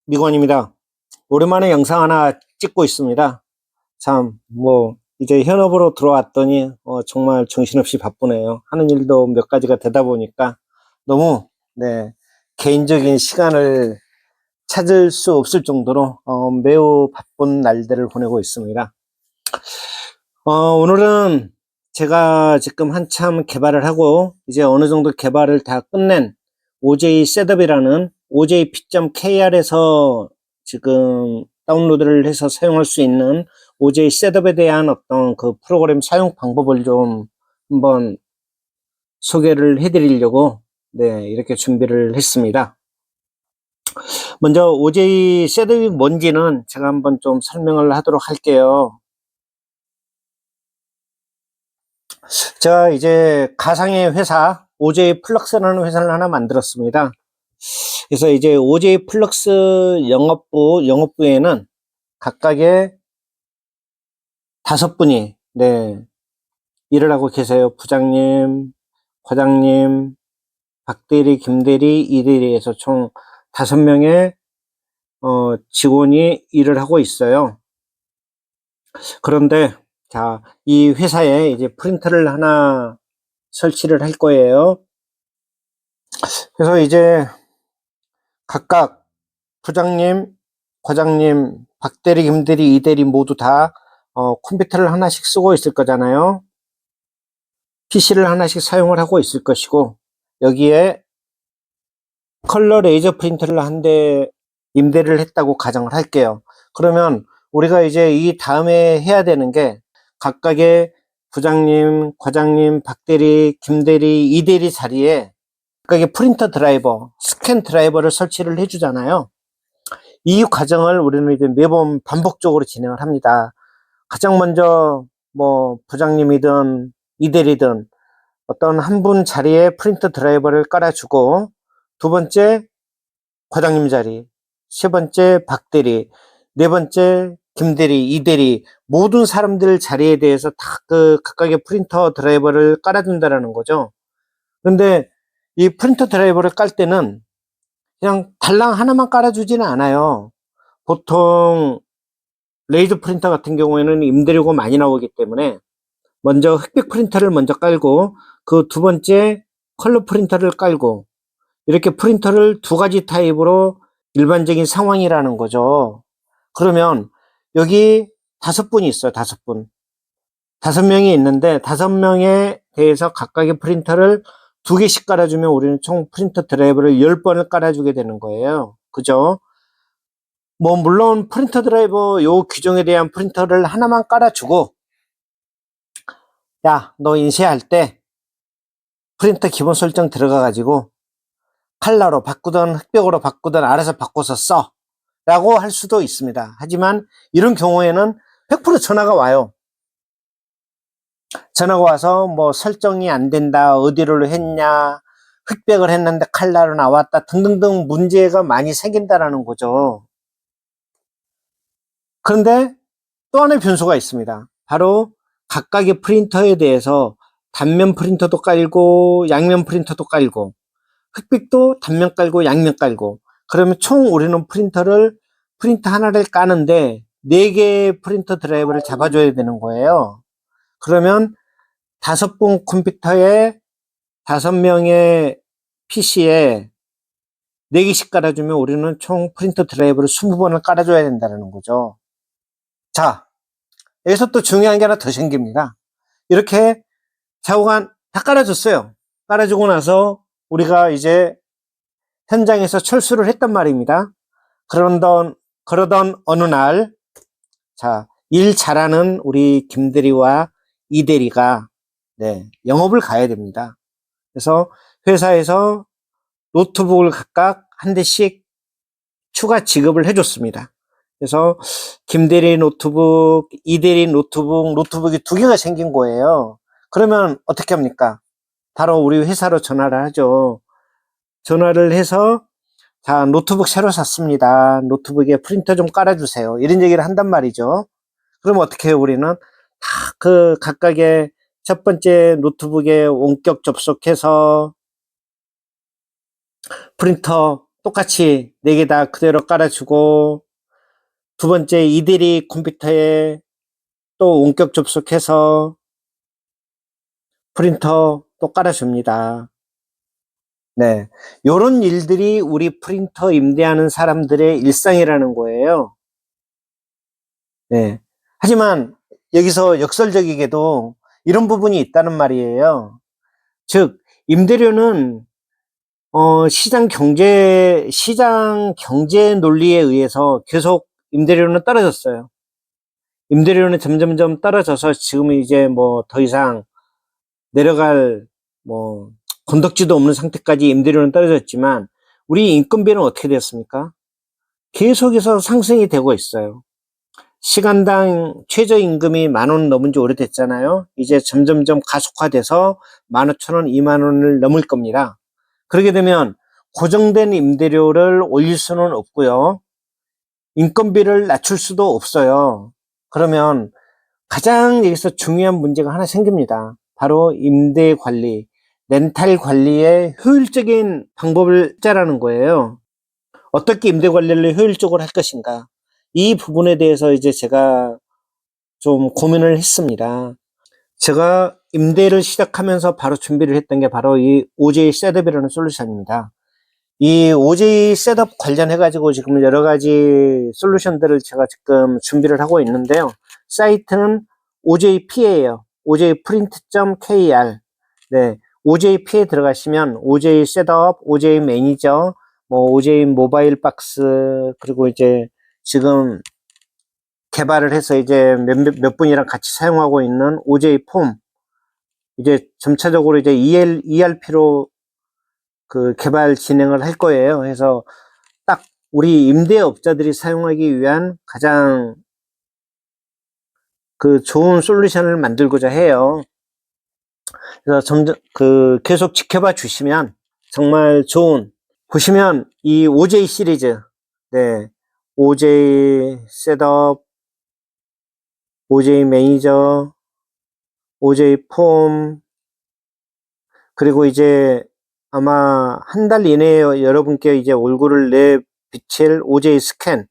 미관입니다. 오랜만에 영상 하나 찍고 있습니다. 참, 이제 현업으로 들어왔더니, 정말 정신없이 바쁘네요. 하는 일도 몇 가지가 되다 보니까 너무, 개인적인 시간을 찾을 수 없을 정도로, 매우 바쁜 날들을 보내고 있습니다. 오늘은 제가 지금 한참 개발을 하고, 이제 어느 정도 개발을 다 끝낸 OJ 셋업이라는 OJP.kr에서 지금 다운로드를 해서 사용할 수 있는 OJ 셋업에 대한 어떤 그 프로그램 사용 방법을 좀 한번 소개를 해드리려고 이렇게 준비를 했습니다. 먼저 OJ 셋업이 뭔지는 제가 한번 좀 설명을 하도록 할게요. 제가 이제 가상의 회사 OJ 플럭스라는 회사를 하나 만들었습니다. 그래서 이제 OJ 플럭스 영업부에는 각각의 5분이 일을 하고 계세요. 부장님, 과장님, 박대리, 김대리, 이대리에서 총 5명의 직원이 일을 하고 있어요. 그런데 자, 이 회사에 이제 프린터를 하나 설치를 할 거예요. 그래서 이제 각각 부장님, 과장님, 박대리, 김대리, 이대리 모두 다 컴퓨터를 하나씩 쓰고 있을 거잖아요. PC를 하나씩 사용을 하고 있을 것이고, 여기에 컬러 레이저 프린터를 한 대 임대를 했다고 가정을 할게요. 그러면 우리가 이제 이 다음에 해야 되는 게 각각의 부장님, 과장님, 박대리, 김대리, 이대리 자리에 각각의 프린터 드라이버, 스캔 드라이버를 설치를 해주잖아요. 이 과정을 우리는 이제 매번 반복적으로 진행을 합니다. 가장 먼저 부장님이든 이대리든 어떤 한 분 자리에 프린터 드라이버를 깔아주고, 두 번째 과장님 자리, 세 번째 박대리, 네 번째 김대리, 이대리, 모든 사람들 자리에 대해서 다 그 각각의 프린터 드라이버를 깔아준다라는 거죠. 그런데 이 프린터 드라이버를 깔 때는 그냥 달랑 하나만 깔아주지는 않아요. 보통 레이저 프린터 같은 경우에는 임대료가 많이 나오기 때문에 먼저 흑백 프린터를 먼저 깔고, 그 두 번째 컬러 프린터를 깔고, 이렇게 프린터를 두 가지 타입으로 일반적인 상황이라는 거죠. 그러면 여기 5분이 있어요. 5분. 5명이 있는데 5명에 대해서 각각의 프린터를 2개씩 깔아주면 우리는 총 프린터 드라이버를 10번을 깔아주게 되는 거예요. 그죠? 물론 프린터 드라이버 요 규정에 대한 프린터를 하나만 깔아주고, 야, 너 인쇄할 때 프린터 기본 설정 들어가 가지고 칼라로 바꾸든 흑백으로 바꾸든 알아서 바꿔서 써 라고 할 수도 있습니다. 하지만 이런 경우에는 100% 전화가 와요. 전화가 와서 설정이 안 된다, 어디로 했냐, 흑백을 했는데 칼라로 나왔다 등등등 문제가 많이 생긴다라는 거죠. 그런데 또 하나의 변수가 있습니다. 바로 각각의 프린터에 대해서 단면 프린터도 깔고 양면 프린터도 깔고 흑백도 단면 깔고 양면 깔고, 그러면 총 우리는 프린터 하나를 까는데 4개의 프린터 드라이버를 잡아줘야 되는 거예요. 그러면 5분 컴퓨터에 5명의 PC에 4개씩 깔아주면 우리는 총 프린터 드라이버를 20번을 깔아줘야 된다는 거죠. 자, 여기서 또 중요한 게 하나 더 생깁니다. 이렇게 좌우간 다 깔아줬어요. 깔아주고 나서 우리가 이제 현장에서 철수를 했단 말입니다. 그러던 어느 날, 자, 일 잘하는 우리 김대리와 이대리가 영업을 가야 됩니다. 그래서 회사에서 노트북을 각각 한 대씩 추가 지급을 해줬습니다. 그래서 김대리 노트북, 이대리 노트북이 2개가 생긴 거예요. 그러면 어떻게 합니까? 바로 우리 회사로 전화를 하죠. 전화를 해서, 자, 노트북 새로 샀습니다. 노트북에 프린터 좀 깔아주세요. 이런 얘기를 한단 말이죠. 그럼 어떻게 해요? 우리는 다 그 각각의 첫 번째 노트북에 원격 접속해서 프린터 똑같이 4개 다 그대로 깔아주고, 두 번째 이대리 컴퓨터에 또 원격 접속해서 프린터 또 깔아줍니다. 네. 요런 일들이 우리 프린터 임대하는 사람들의 일상이라는 거예요. 네. 하지만 여기서 역설적이게도 이런 부분이 있다는 말이에요. 즉, 임대료는 시장 경제 논리에 의해서 계속 임대료는 떨어졌어요. 임대료는 점점점 떨어져서 지금 이제 뭐 더 이상 내려갈 뭐 건덕지도 없는 상태까지 임대료는 떨어졌지만, 우리 인건비는 어떻게 됐습니까? 계속해서 상승이 되고 있어요. 시간당 최저임금이 10,000원 넘은 지 오래됐잖아요. 이제 점점점 가속화돼서 15,000원, 20,000원을 넘을 겁니다. 그렇게 되면 고정된 임대료를 올릴 수는 없고요. 인건비를 낮출 수도 없어요. 그러면 가장 여기서 중요한 문제가 하나 생깁니다. 바로 임대 관리, 렌탈 관리의 효율적인 방법을 짜라는 거예요. 어떻게 임대 관리를 효율적으로 할 것인가. 이 부분에 대해서 이제 제가 좀 고민을 했습니다. 제가 임대를 시작하면서 바로 준비를 했던 게 바로 이 OJ 셋업이라는 솔루션입니다. 이 OJ 셋업 관련해가지고 지금 여러 가지 솔루션들을 제가 지금 준비를 하고 있는데요. 사이트는 OJP예요. ojprint.kr. 네. OJP에 들어가시면 OJ 셋업, OJ 매니저, 뭐 OJ 모바일 박스, 그리고 이제 지금 개발을 해서 이제 몇 분이랑 같이 사용하고 있는 OJ 폼, 이제 점차적으로 이제 ERP로 그 개발 진행을 할 거예요. 그래서 딱 우리 임대업자들이 사용하기 위한 가장 그 좋은 솔루션을 만들고자 해요. 그래서 계속 지켜봐 주시면 정말 좋은, 보시면 이 OJ 시리즈, 네, OJ 셋업, OJ 매니저, OJ 폼, 그리고 이제 아마 한 달 이내에 여러분께 이제 얼굴을 내비칠 OJ 스캔,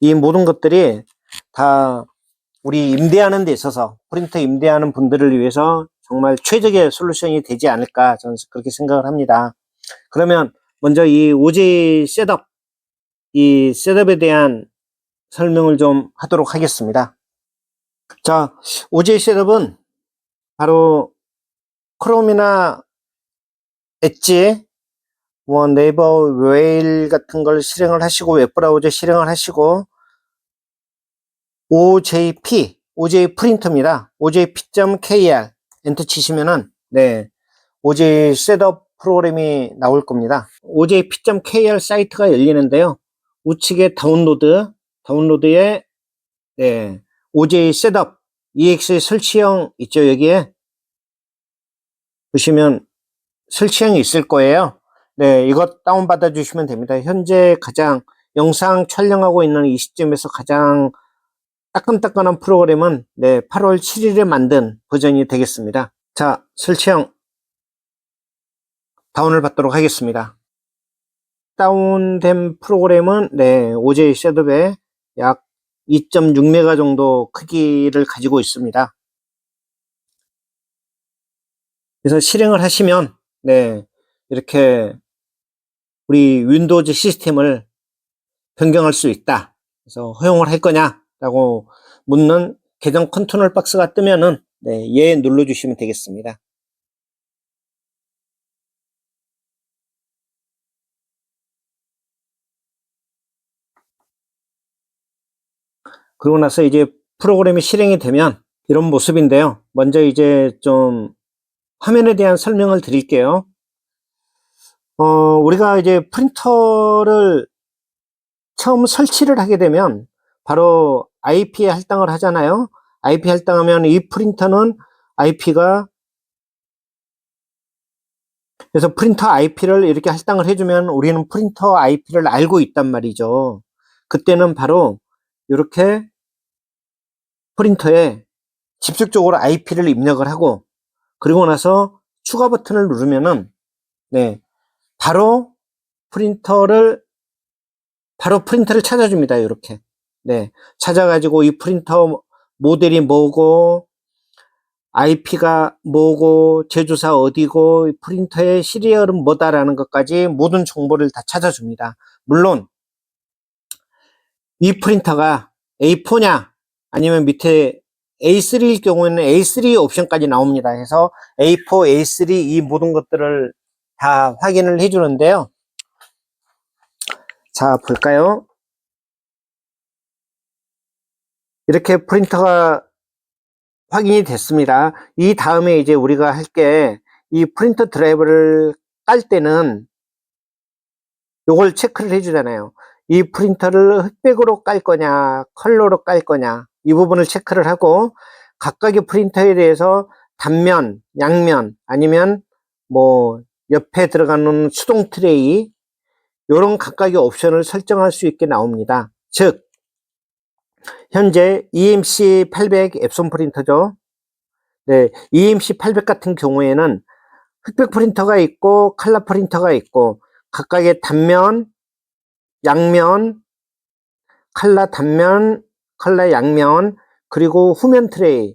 이 모든 것들이 다 우리 임대하는 데 있어서, 프린터 임대하는 분들을 위해서 정말 최적의 솔루션이 되지 않을까, 저는 그렇게 생각을 합니다. 그러면 먼저 이 OJ 셋업, 이 셋업에 대한 설명을 좀 하도록 하겠습니다. 자, OJ 셋업은 바로 크롬이나 엣지, 뭐 네이버 웨일 같은 걸 실행을 하시고, 웹브라우저 실행을 하시고, OJ 프린터입니다. ojp.kr 엔터 치시면은 네, OJ 셋업 프로그램이 나올 겁니다. ojp.kr 사이트가 열리는데요. 우측에 다운로드에 네, OJ 셋업 EX 설치형 있죠. 여기에 보시면 설치형이 있을 거예요. 네, 이것 다운받아 주시면 됩니다. 현재 가장 영상 촬영하고 있는 이 시점에서 가장 따끈따끈한 프로그램은 네, 8월 7일에 만든 버전이 되겠습니다. 자, 설치형 다운을 받도록 하겠습니다. 다운된 프로그램은 네, OJ 셋업의 약 2.6메가 정도 크기를 가지고 있습니다. 그래서 실행을 하시면 네, 이렇게 우리 윈도우즈 시스템을 변경할 수 있다. 그래서 허용을 할 거냐라고 묻는 계정 컨트롤 박스가 뜨면은 네, 예 눌러주시면 되겠습니다. 그러고 나서 이제 프로그램이 실행이 되면 이런 모습인데요. 먼저 이제 좀 화면에 대한 설명을 드릴게요. 우리가 이제 프린터를 처음 설치를 하게 되면 바로 IP에 할당을 하잖아요. IP 할당하면 이 프린터는 IP가, 그래서 프린터 IP를 이렇게 할당을 해주면 우리는 프린터 IP를 알고 있단 말이죠. 그때는 바로 이렇게 프린터에 직접적으로 IP를 입력을 하고, 그리고 나서 추가 버튼을 누르면은 네, 바로 프린터를 바로 프린터를 찾아줍니다. 이렇게. 네. 찾아가지고 이 프린터 모델이 뭐고, IP가 뭐고, 제조사 어디고, 프린터의 시리얼은 뭐다라는 것까지 모든 정보를 다 찾아줍니다. 물론 이 프린터가 A4냐 아니면 밑에 A3일 경우에는 A3 옵션까지 나옵니다. 해서 A4, A3 이 모든 것들을 다 확인을 해주는데요. 자, 볼까요? 이렇게 프린터가 확인이 됐습니다. 이 다음에 이제 우리가 할 게 이 프린터 드라이버를 깔 때는 요걸 체크를 해주잖아요. 이 프린터를 흑백으로 깔 거냐, 컬러로 깔 거냐, 이 부분을 체크를 하고 각각의 프린터에 대해서 단면, 양면, 아니면 뭐 옆에 들어가는 수동 트레이, 이런 각각의 옵션을 설정할 수 있게 나옵니다. 즉, 현재 EMC 800 앱손 프린터죠. 네, EMC 800 같은 경우에는 흑백 프린터가 있고 컬러 프린터가 있고 각각의 단면, 양면, 컬러 단면, 컬러 양면, 그리고 후면 트레이,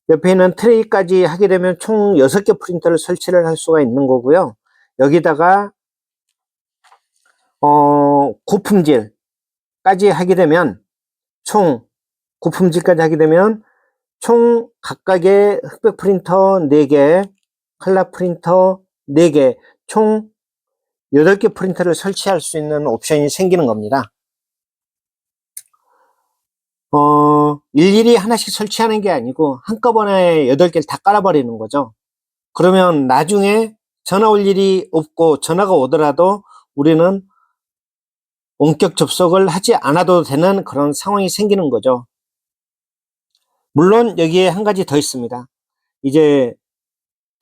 옆에 있는 트레이까지 하게 되면 총 6개 프린터를 설치를 할 수가 있는 거고요. 여기다가 고품질까지 하게 되면 고품질까지 하게 되면 총 각각의 흑백 프린터 4개, 컬러 프린터 4개, 총 8개 프린터를 설치할 수 있는 옵션이 생기는 겁니다. 일일이 하나씩 설치하는 게 아니고 한꺼번에 8개를 다 깔아버리는 거죠. 그러면 나중에 전화 올 일이 없고 전화가 오더라도 우리는 원격 접속을 하지 않아도 되는 그런 상황이 생기는 거죠. 물론 여기에 한 가지 더 있습니다. 이제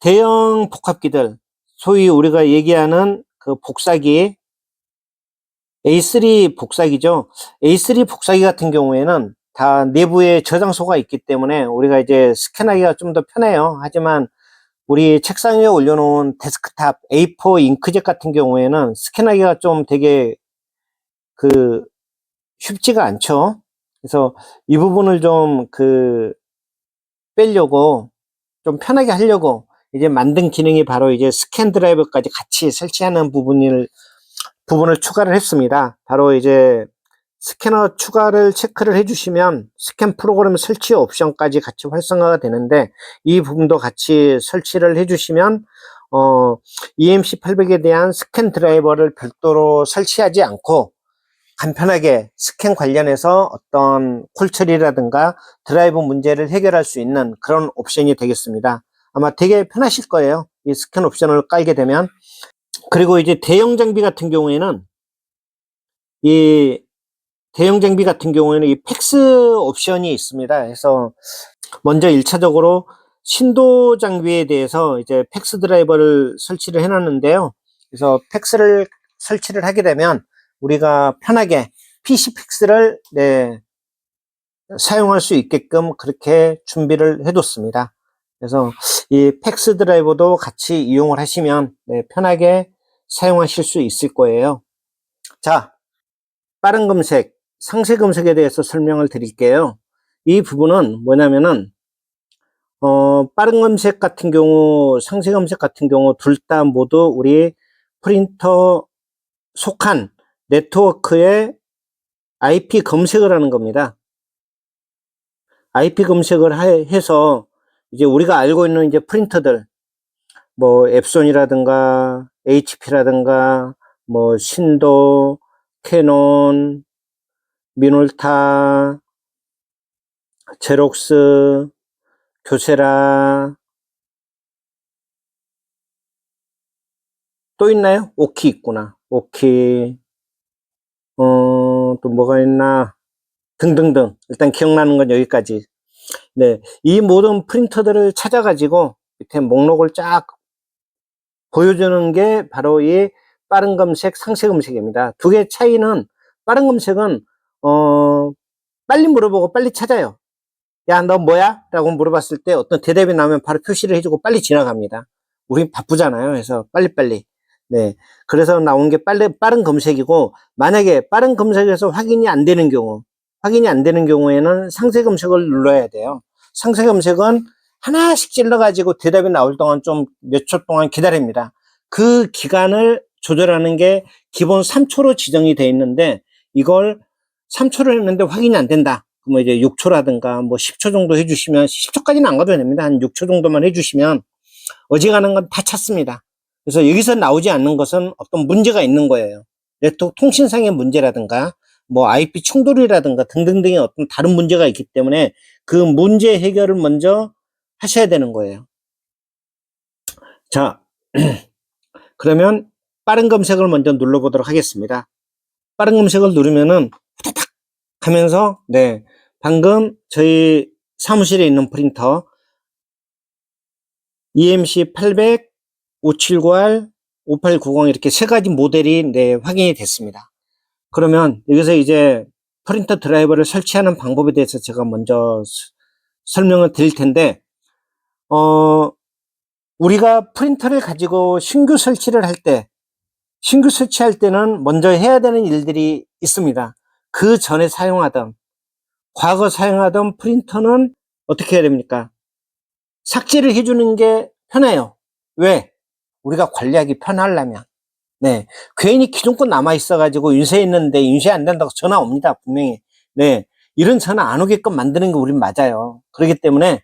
대형 복합기들, 소위 우리가 얘기하는 그 복사기, A3 복사기죠. A3 복사기 같은 경우에는 다 내부에 저장소가 있기 때문에 우리가 이제 스캔하기가 좀 더 편해요. 하지만 우리 책상 위에 올려놓은 데스크탑 A4 잉크젯 같은 경우에는 스캔하기가 좀 되게 쉽지가 않죠. 그래서 이 부분을 좀 빼려고, 좀 편하게 하려고 이제 만든 기능이 바로 이제 스캔 드라이버까지 같이 설치하는 부분을 추가를 했습니다. 바로 이제 스캐너 추가를 체크를 해주시면 스캔 프로그램 설치 옵션까지 같이 활성화가 되는데, 이 부분도 같이 설치를 해주시면 EMC 800에 대한 스캔 드라이버를 별도로 설치하지 않고 간편하게 스캔 관련해서 어떤 콜 처리라든가 드라이버 문제를 해결할 수 있는 그런 옵션이 되겠습니다. 아마 되게 편하실 거예요. 이 스캔 옵션을 깔게 되면. 그리고 이제 대형 장비 같은 경우에는 이 팩스 옵션이 있습니다. 그래서 먼저 1차적으로 신도 장비에 대해서 이제 팩스 드라이버를 설치를 해놨는데요. 그래서 팩스를 설치를 하게 되면 우리가 편하게 PC 팩스를 사용할 수 있게끔 그렇게 준비를 해뒀습니다. 그래서 이 팩스 드라이버도 같이 이용을 하시면 편하게 사용하실 수 있을 거예요. 자, 빠른 검색, 상세 검색에 대해서 설명을 드릴게요. 이 부분은 뭐냐면은 빠른 검색 같은 경우, 상세 검색 같은 경우 둘 다 모두 우리 프린터 속한 네트워크에 IP 검색을 하는 겁니다. IP 검색을 해서 이제 우리가 알고 있는 이제 프린터들, 뭐 앱손이라든가 HP라든가 뭐 신도, 캐논, 미놀타, 제록스, 교세라, 또 있나요? 오키 있구나. 오키, 또 뭐가 있나? 등등등. 일단 기억나는 건 여기까지. 네. 이 모든 프린터들을 찾아가지고 밑에 목록을 쫙 보여주는 게 바로 이 빠른 검색, 상세 검색입니다. 두 개의 차이는, 빠른 검색은, 빨리 물어보고 빨리 찾아요. 야, 너 뭐야? 라고 물어봤을 때 어떤 대답이 나오면 바로 표시를 해주고 빨리 지나갑니다. 우린 바쁘잖아요. 그래서 빨리빨리. 네. 그래서 나온 게 빠른 검색이고, 만약에 빠른 검색에서 확인이 안 되는 경우에는 상세 검색을 눌러야 돼요. 상세 검색은 하나씩 찔러가지고 대답이 나올 동안 좀 몇 초 동안 기다립니다. 그 기간을 조절하는 게 기본 3초로 지정이 되어 있는데, 이걸 3초를 했는데 확인이 안 된다. 그러면 이제 6초라든가 뭐 10초 정도 해주시면, 10초까지는 안 가도 됩니다. 한 6초 정도만 해주시면 어지간한 건 다 찾습니다. 그래서 여기서 나오지 않는 것은 어떤 문제가 있는 거예요. 네트워크 통신상의 문제라든가 뭐 IP 충돌이라든가 등등등의 어떤 다른 문제가 있기 때문에 그 문제 해결을 먼저 하셔야 되는 거예요. 자, 그러면 빠른 검색을 먼저 눌러보도록 하겠습니다. 빠른 검색을 누르면은 후다닥 하면서, 네, 방금 저희 사무실에 있는 프린터 EMC 800, 579R, 5890 이렇게 세 가지 모델이, 네, 확인이 됐습니다. 그러면 여기서 이제 프린터 드라이버를 설치하는 방법에 대해서 제가 먼저 설명을 드릴 텐데, 우리가 프린터를 가지고 신규 설치할 때는 먼저 해야 되는 일들이 있습니다. 그 전에 과거 사용하던 프린터는 어떻게 해야 됩니까? 삭제를 해주는 게 편해요. 왜? 우리가 관리하기 편하려면. 네. 괜히 기존권 남아있어가지고 인쇄했는데 인쇄 안 된다고 전화 옵니다. 분명히. 네. 이런 전화 안 오게끔 만드는 게 우린 맞아요. 그렇기 때문에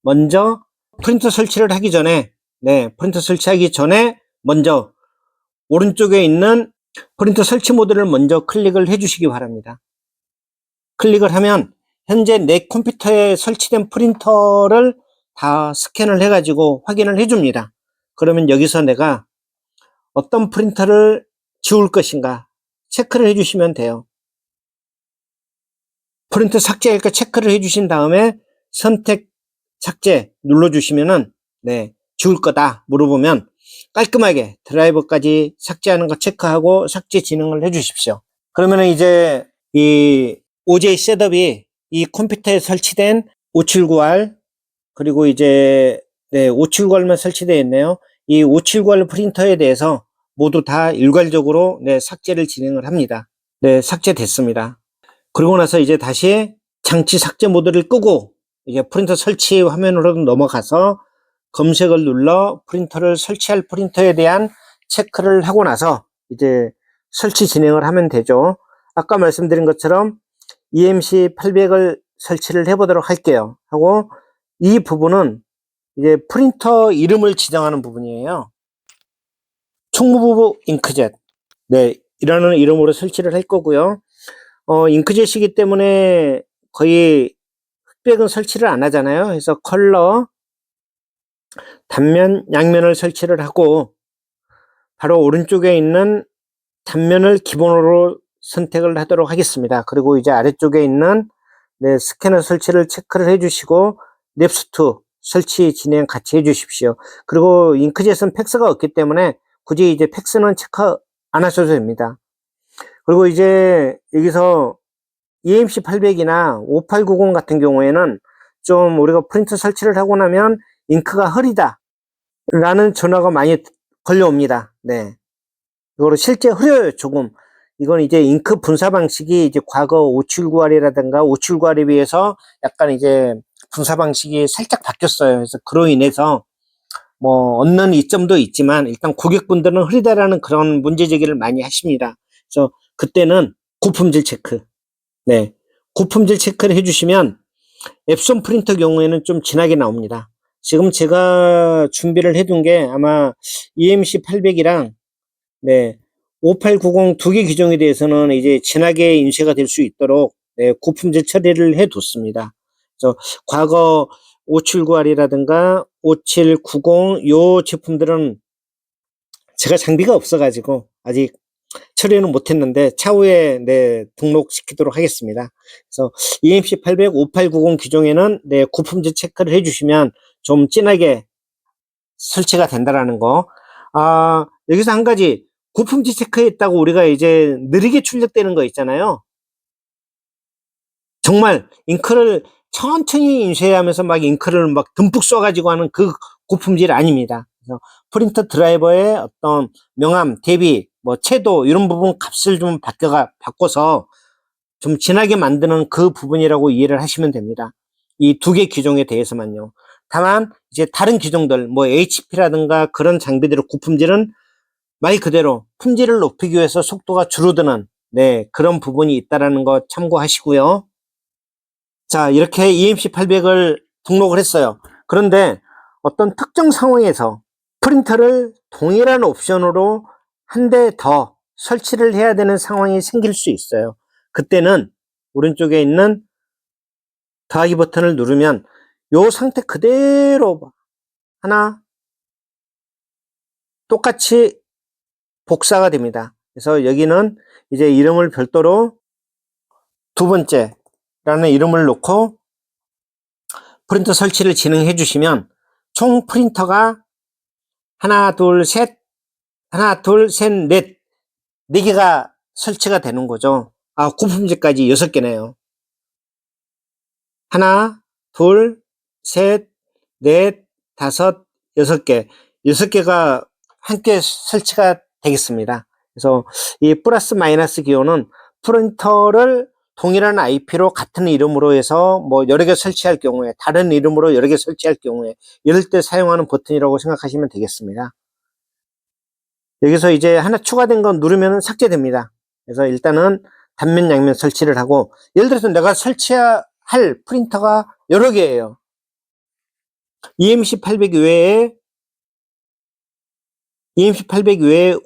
먼저 프린터 설치를 하기 전에, 네, 프린터 설치하기 전에 먼저 오른쪽에 있는 프린터 설치 모드를 먼저 클릭을 해주시기 바랍니다. 클릭을 하면 현재 내 컴퓨터에 설치된 프린터를 다 스캔을 해가지고 확인을 해줍니다. 그러면 여기서 내가 어떤 프린터를 지울 것인가 체크를 해주시면 돼요. 프린터 삭제할까 체크를 해주신 다음에 선택 삭제 눌러주시면은, 네, 지울 거다 물어보면 깔끔하게 드라이버까지 삭제하는 거 체크하고 삭제 진행을 해주십시오. 그러면 이제 이 OJ 셋업이 이 컴퓨터에 설치된 579R 그리고 이제, 네, 579R만 설치되어 있네요. 이 579R 프린터에 대해서 모두 다 일괄적으로, 네, 삭제를 진행을 합니다. 네, 삭제됐습니다. 그리고 나서 이제 다시 장치 삭제 모드를 끄고 이제 프린터 설치 화면으로 넘어가서 검색을 눌러 프린터를 설치할 프린터에 대한 체크를 하고 나서 이제 설치 진행을 하면 되죠. 아까 말씀드린 것처럼 EMC 800을 설치를 해보도록 할게요. 하고 이 부분은 이제 프린터 이름을 지정하는 부분이에요. 총무부 잉크젯. 네, 이라는 이름으로 설치를 할 거고요. 잉크젯이기 때문에 거의 흑백은 설치를 안 하잖아요. 그래서 컬러, 단면, 양면을 설치를 하고 바로 오른쪽에 있는 단면을 기본으로 선택을 하도록 하겠습니다. 그리고 이제 아래쪽에 있는, 네, 스캐너 설치를 체크를 해주시고 랩스트 설치 진행 같이 해주십시오. 그리고 잉크젯은 팩스가 없기 때문에 굳이 이제 팩스는 체크 안 하셔도 됩니다. 그리고 이제 여기서 EMC 800이나 5890 같은 경우에는 좀 우리가 프린터 설치를 하고 나면 잉크가 흐리다 라는 전화가 많이 걸려옵니다. 네. 이거로 실제 흐려요, 조금. 이건 이제 잉크 분사 방식이 이제 과거 579R이라든가 579R에 비해서 약간 이제 분사 방식이 살짝 바뀌었어요. 그래서 그로 인해서 뭐 얻는 이점도 있지만 일단 고객분들은 흐리다라는 그런 문제 제기를 많이 하십니다. 그래서 그때는 고품질 체크. 네. 고품질 체크를 해주시면 앱손 프린터 경우에는 좀 진하게 나옵니다. 지금 제가 준비를 해둔 게 아마 EMC 800이랑, 네, 5890 두 개 기종에 대해서는 이제 진하게 인쇄가 될 수 있도록, 네, 고품질 처리를 해뒀습니다. 그래서 과거 579R이라든가 5790 요 제품들은 제가 장비가 없어가지고 아직 처리는 못했는데 차후에, 네, 등록시키도록 하겠습니다. 그래서 EMC 800, 5890 기종에는, 네, 고품질 체크를 해주시면 좀 진하게 설치가 된다라는 거. 여기서 한 가지 고품질 체크했다고 우리가 이제 느리게 출력되는 거 있잖아요. 정말 잉크를 천천히 인쇄하면서 막 잉크를 막 듬뿍 써가지고 하는 그 고품질 아닙니다. 그래서 프린터 드라이버의 어떤 명암, 대비, 뭐 채도 이런 부분 값을 좀 바꿔서 좀 진하게 만드는 그 부분이라고 이해를 하시면 됩니다. 이 두 개 기종에 대해서만요. 다만 이제 다른 기종들 뭐 HP라든가 그런 장비들의 고품질은 말 그대로 품질을 높이기 위해서 속도가 줄어드는 그런 부분이 있다라는 거 참고하시고요. 자, 이렇게 EMC800을 등록을 했어요. 그런데 어떤 특정 상황에서 프린터를 동일한 옵션으로 한 대 더 설치를 해야 되는 상황이 생길 수 있어요. 그때는 오른쪽에 있는 더하기 버튼을 누르면 이 상태 그대로 하나 똑같이 복사가 됩니다. 그래서 여기는 이제 이름을 별도로 두 번째라는 이름을 놓고 프린터 설치를 진행해 주시면 총 프린터가 하나, 둘, 셋, 넷, 4개가 설치가 되는 거죠. 고품질까지 6개네요. 하나, 둘, 셋, 넷, 다섯, 6개. 6개가 함께 설치가 되겠습니다. 그래서 이 플러스 마이너스 기호는 프린터를 동일한 IP로 같은 이름으로 해서 뭐 여러 개 설치할 경우에, 다른 이름으로 여러 개 설치할 경우에 이럴 때 사용하는 버튼이라고 생각하시면 되겠습니다. 여기서 이제 하나 추가된 거 누르면 삭제됩니다. 그래서 일단은 단면 양면 설치를 하고, 예를 들어서 내가 설치할 프린터가 여러 개예요. EMC800 외에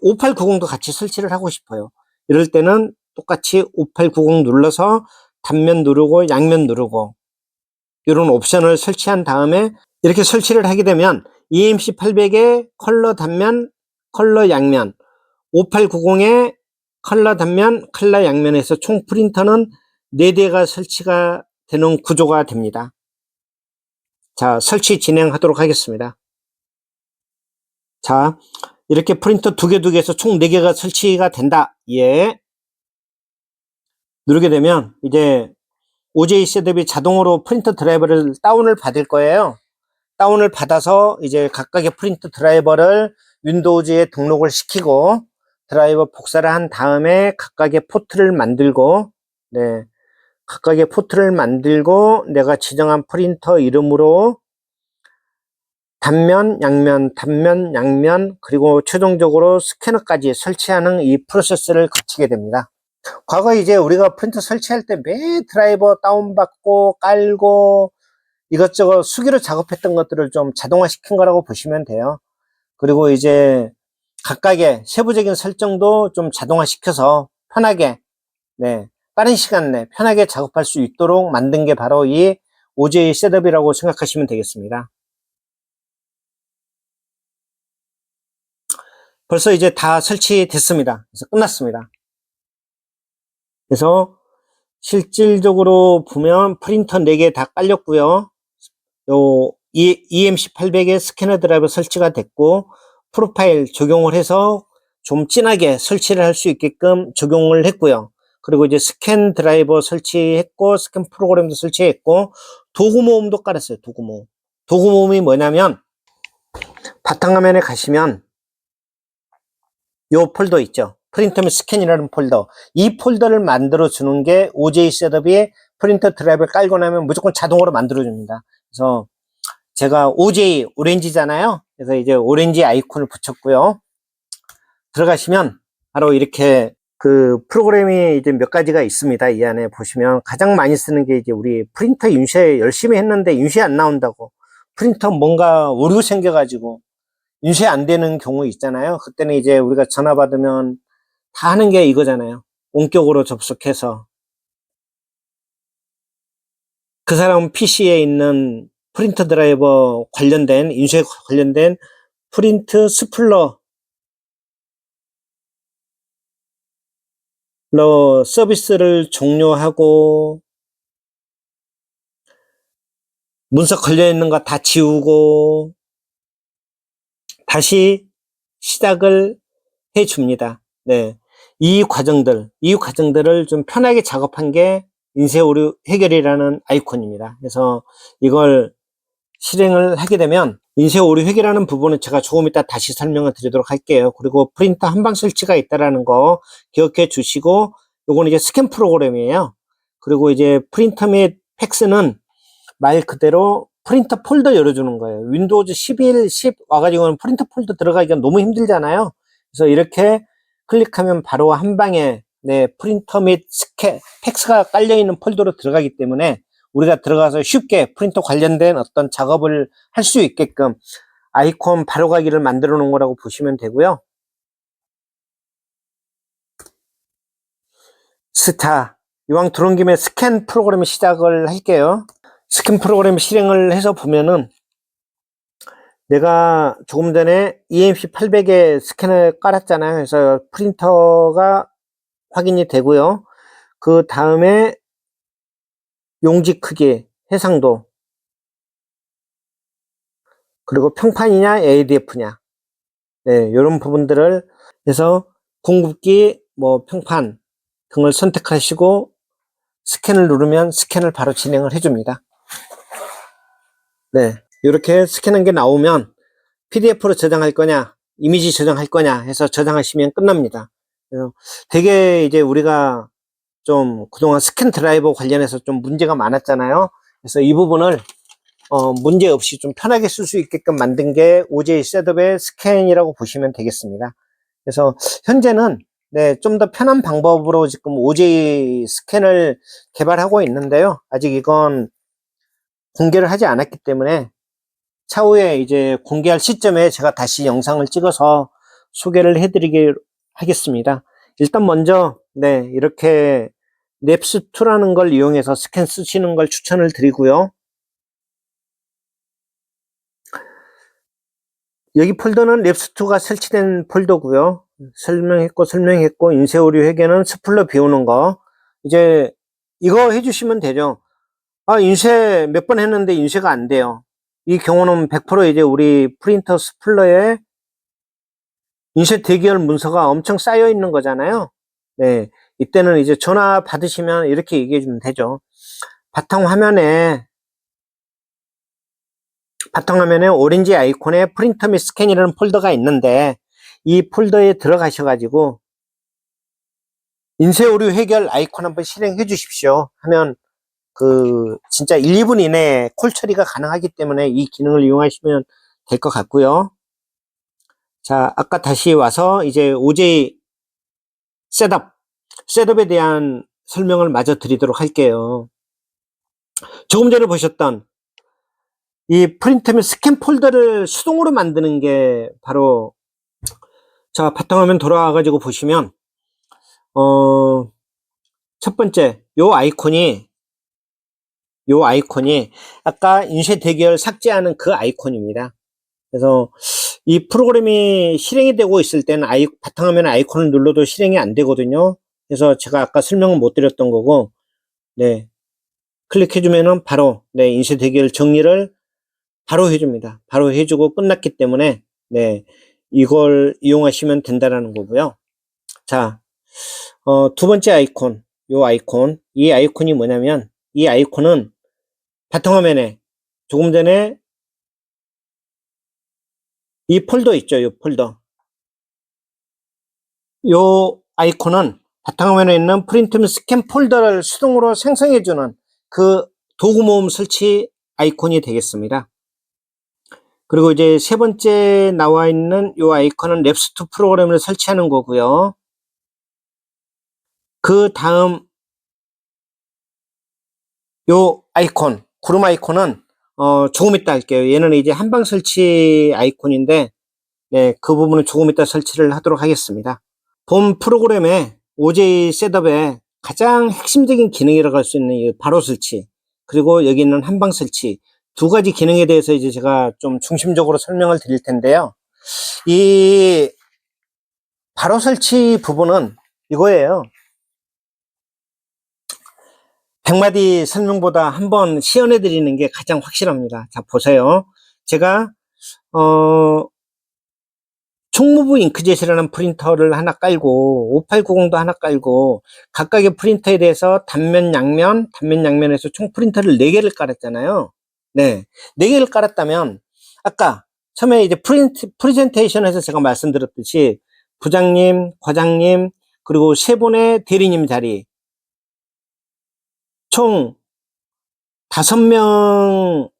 5890도 같이 설치를 하고 싶어요. 이럴 때는 똑같이 5890 눌러서 단면 누르고 양면 누르고 이런 옵션을 설치한 다음에 이렇게 설치를 하게 되면 EMC800의 컬러 단면, 컬러 양면, 5890의 컬러 단면, 컬러 양면에서 총 프린터는 4대가 설치가 되는 구조가 됩니다. 자, 설치 진행하도록 하겠습니다. 자, 이렇게 프린터 2개에서 총 4개가 설치가 된다. 예. 누르게 되면 이제 OJ 셋업이 자동으로 프린터 드라이버를 다운을 받을 거예요. 다운을 받아서 이제 각각의 프린터 드라이버를 윈도우즈에 등록을 시키고 드라이버 복사를 한 다음에 각각의 포트를 만들고 내가 지정한 프린터 이름으로 단면, 양면, 그리고 최종적으로 스캐너까지 설치하는 이 프로세스를 거치게 됩니다. 과거 이제 우리가 프린터 설치할 때 매 드라이버 다운받고 깔고 이것저것 수기로 작업했던 것들을 좀 자동화 시킨 거라고 보시면 돼요. 그리고 이제 각각의 세부적인 설정도 좀 자동화 시켜서 편하게 빠른 시간 내 편하게 작업할 수 있도록 만든 게 바로 이 OJ 셋업이라고 생각하시면 되겠습니다. 벌써 이제 다 설치됐습니다. 그래서 끝났습니다. 그래서 실질적으로 보면 프린터 4개 다 깔렸고요. 요 EMC800의 스캐너 드라이버 설치가 됐고 프로파일 적용을 해서 좀 진하게 설치를 할 수 있게끔 적용을 했고요. 그리고 이제 스캔 드라이버 설치했고 스캔 프로그램도 설치했고 도구 모음도 깔았어요. 도구 모음이 뭐냐면 바탕화면에 가시면 요 폴더 있죠. 프린터 및 스캔이라는 폴더. 이 폴더를 만들어 주는 게 OJ 셋업이 프린터 드라이브를 깔고 나면 무조건 자동으로 만들어 줍니다. 그래서 제가 OJ 오렌지잖아요. 그래서 이제 오렌지 아이콘을 붙였고요. 들어가시면 바로 이렇게 그 프로그램이 이제 몇 가지가 있습니다. 이 안에 보시면 가장 많이 쓰는 게 이제 우리 프린터 인쇄 열심히 했는데 인쇄 안 나온다고, 프린터 뭔가 오류 생겨가지고 인쇄 안 되는 경우 있잖아요. 그때는 이제 우리가 전화 받으면 다 하는 게 이거잖아요. 원격으로 접속해서 그 사람 PC에 있는 프린터 드라이버 관련된 인쇄 관련된 프린트 스플러 서비스를 종료하고 문서 걸려 있는 거 다 지우고 다시 시작을 해 줍니다. 이 과정들을 좀 편하게 작업한 게 인쇄 오류 해결이라는 아이콘입니다. 그래서 이걸 실행을 하게 되면 인쇄 오류 회계라는 부분은 제가 조금 이따 다시 설명을 드리도록 할게요. 그리고 프린터 한방 설치가 있다라는 거 기억해 주시고, 요거는 이제 스캔 프로그램이에요. 그리고 이제 프린터 및 팩스는 말 그대로 프린터 폴더 열어주는 거예요. 윈도우즈 11, 10 와가지고는 프린터 폴더 들어가기가 너무 힘들잖아요. 그래서 이렇게 클릭하면 바로 한 방에 프린터 및 팩스가 깔려있는 폴더로 들어가기 때문에 우리가 들어가서 쉽게 프린터 관련된 어떤 작업을 할 수 있게끔 아이콘 바로가기를 만들어 놓은 거라고 보시면 되고요. 이왕 들어온 김에 스캔 프로그램 시작을 할게요. 스캔 프로그램 실행을 해서 보면은 내가 조금 전에 EMC 800에 스캔을 깔았잖아요. 그래서 프린터가 확인이 되고요. 그 다음에 용지 크기, 해상도, 그리고 평판이냐 ADF냐, 이런 부분들을 해서 궁극기, 평판 등을 선택하시고 스캔을 누르면 스캔을 바로 진행을 해줍니다. 이렇게 스캔한 게 나오면 PDF로 저장할 거냐, 이미지 저장할 거냐 해서 저장하시면 끝납니다. 되게 이제 우리가 좀 그동안 스캔 드라이버 관련해서 좀 문제가 많았잖아요. 그래서 이 부분을 문제 없이 좀 편하게 쓸 수 있게끔 만든 게 OJ 셋업의 스캔이라고 보시면 되겠습니다. 그래서 현재는 좀 더 편한 방법으로 지금 OJ 스캔을 개발하고 있는데요. 아직 이건 공개를 하지 않았기 때문에 차후에 이제 공개할 시점에 제가 다시 영상을 찍어서 소개를 해드리게 하겠습니다. 일단 먼저 이렇게 넵스2라는 걸 이용해서 스캔 쓰시는 걸 추천을 드리고요. 여기 폴더는 넵스2가 설치된 폴더고요. 설명했고 인쇄 오류 회계는 스플러 비우는 거. 이제 이거 해주시면 되죠. 인쇄 몇 번 했는데 인쇄가 안 돼요. 이 경우는 100% 이제 우리 프린터 스플러에 인쇄 대기열 문서가 엄청 쌓여 있는 거잖아요. 이때는 이제 전화 받으시면 이렇게 얘기해 주면 되죠. 바탕화면에 오렌지 아이콘에 프린터 및 스캔이라는 폴더가 있는데 이 폴더에 들어가셔가지고 인쇄 오류 해결 아이콘 한번 실행해 주십시오 하면 진짜 1, 2분 이내에 콜 처리가 가능하기 때문에 이 기능을 이용하시면 될 것 같고요. 자, 아까 다시 와서 이제 OJ 셋업에 대한 설명을 마저 드리도록 할게요. 조금 전에 보셨던 이 프린터 및 스캔 폴더를 수동으로 만드는 게 바로, 자, 바탕화면 돌아와가지고 보시면 첫 번째 요 아이콘이 아까 인쇄 대기열 삭제하는 그 아이콘입니다. 그래서 이 프로그램이 실행이 되고 있을 때는 바탕화면에 아이콘을 눌러도 실행이 안 되거든요. 그래서 제가 아까 설명을 못 드렸던 거고, 클릭해주면은 바로 인쇄 대기열 정리를 바로 해줍니다. 바로 해주고 끝났기 때문에 이걸 이용하시면 된다라는 거고요. 자, 두 번째 아이콘, 이 아이콘이 뭐냐면 이 아이콘은 바탕화면에 조금 전에 이 폴더 있죠, 이 폴더. 이 아이콘은 바탕화면에 있는 프린트 및 스캔 폴더를 수동으로 생성해주는 그 도구 모음 설치 아이콘이 되겠습니다. 그리고 이제 세 번째 나와 있는 이 아이콘은 랩스2 프로그램을 설치하는 거고요. 그 다음 요 아이콘, 구름 아이콘은 조금 이따 할게요. 얘는 이제 한방 설치 아이콘인데 그 부분은 조금 이따 설치를 하도록 하겠습니다. 본 프로그램에 OJ 셋업의 가장 핵심적인 기능이라고 할 수 있는 이 바로 설치, 그리고 여기 있는 한방 설치 두 가지 기능에 대해서 이제 제가 좀 중심적으로 설명을 드릴 텐데요. 이 바로 설치 부분은 이거예요. 100마디 설명보다 한번 시연해 드리는 게 가장 확실합니다. 자, 보세요. 제가 총무부 잉크젯이라는 프린터를 하나 깔고 5890도 하나 깔고 각각의 프린터에 대해서 단면 양면에서 총 프린터를 4개를 깔았잖아요. 4개를 깔았다면 아까 처음에 이제 프레젠테이션에서 제가 말씀드렸듯이 부장님, 과장님, 그리고 세 분의 대리님 자리, 총 5명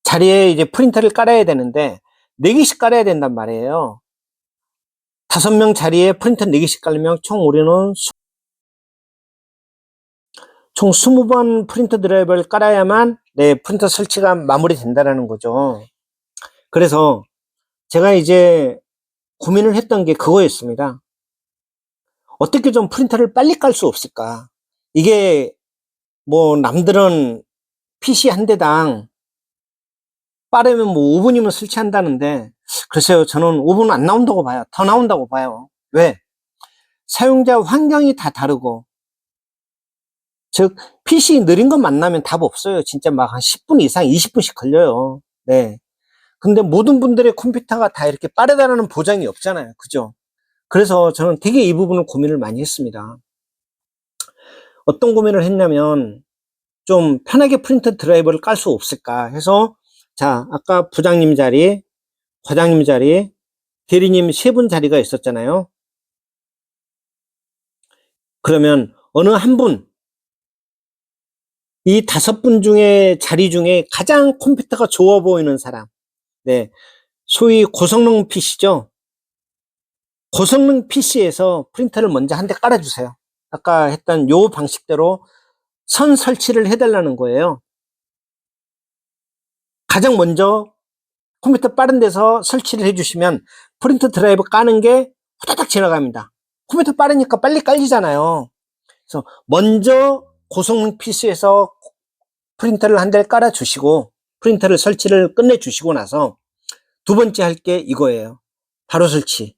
자리에 이제 프린터를 깔아야 되는데 4개씩 깔아야 된단 말이에요. 5명 자리에 프린터 4개씩 깔면 총 우리는 총 20번 프린터 드라이버를 깔아야만 프린터 설치가 마무리된다는 거죠. 그래서 제가 이제 고민을 했던 게 그거였습니다. 어떻게 좀 프린터를 빨리 깔 수 없을까? 이게 뭐 남들은 PC 한 대당 빠르면 뭐 5분이면 설치한다는데 글쎄요, 저는 5분 안 나온다고 봐요. 더 나온다고 봐요. 왜? 사용자 환경이 다 다르고, 즉 PC 느린 것 만나면 답 없어요. 진짜 막 한 10분 이상 20분씩 걸려요. 네. 근데 모든 분들의 컴퓨터가 다 이렇게 빠르다는 보장이 없잖아요. 그죠? 그래서 저는 되게 이 부분을 고민을 많이 했습니다. 어떤 고민을 했냐면 좀 편하게 프린터 드라이버를 깔 수 없을까 해서, 자, 아까 부장님 자리, 과장님 자리, 대리님 3분 자리가 있었잖아요. 그러면 어느 한 분, 이 5분 중에 자리 중에 가장 컴퓨터가 좋아 보이는 사람, 네, 소위 고성능 PC죠. 고성능 PC에서 프린터를 먼저 한 대 깔아주세요. 아까 했던 요 방식대로 선 설치를 해달라는 거예요. 가장 먼저 컴퓨터 빠른 데서 설치를 해주시면 프린터 드라이버 까는 게 후다닥 지나갑니다. 컴퓨터 빠르니까 빨리 깔리잖아요. 그래서 먼저 고성능 PC에서 프린터를 한 대를 깔아주시고 프린터를 설치를 끝내주시고 나서 두 번째 할 게 이거예요. 바로 설치.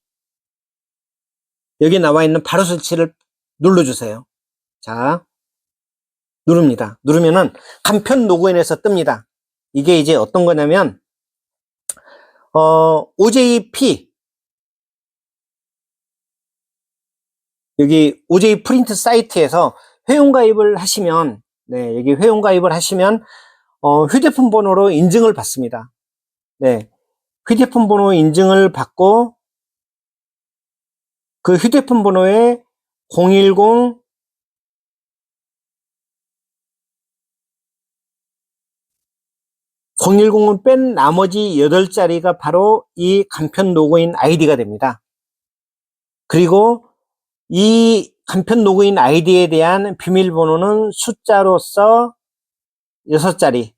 여기 나와 있는 바로 설치를 눌러주세요. 자, 누릅니다. 누르면은 간편 로그인에서 뜹니다. 이게 이제 어떤 거냐면 OJP, 여기 OJ 프린트 사이트에서 회원가입을 하시면, 네, 여기 회원가입을 하시면 휴대폰 번호로 인증을 받습니다. 네, 휴대폰 번호 인증을 받고 그 휴대폰 번호에 010 010은 뺀 나머지 8자리가 바로 이 간편 로그인 아이디가 됩니다. 그리고 이 간편 로그인 아이디에 대한 비밀번호는 숫자로서 6자리를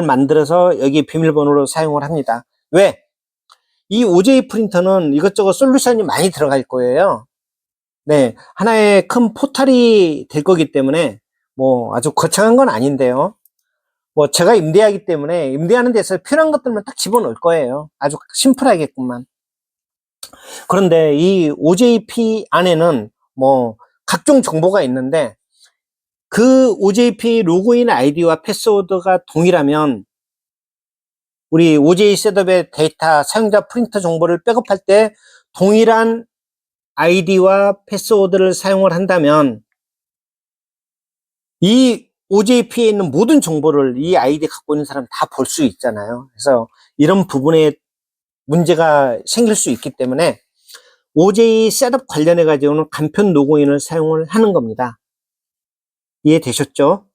만들어서 여기 비밀번호로 사용을 합니다. 왜? 이 OJ 프린터는 이것저것 솔루션이 많이 들어갈 거예요. 네, 하나의 큰 포탈이 될 거기 때문에 뭐 아주 거창한 건 아닌데요. 뭐 제가 임대하기 때문에 임대하는 데서 필요한 것들만 딱 집어넣을 거예요. 아주 심플하겠구만. 그런데 이 OJP 안에는 뭐 각종 정보가 있는데 그 OJP 로그인 아이디와 패스워드가 동일하면 우리 OJ 셋업의 데이터 사용자 프린터 정보를 백업할 때 동일한 아이디와 패스워드를 사용을 한다면 이 OJP에 있는 모든 정보를 이 아이디 갖고 있는 사람 다 볼 수 있잖아요. 그래서 이런 부분에 문제가 생길 수 있기 때문에 OJ 셋업 관련해 가지고는 간편 로그인을 사용을 하는 겁니다. 이해되셨죠?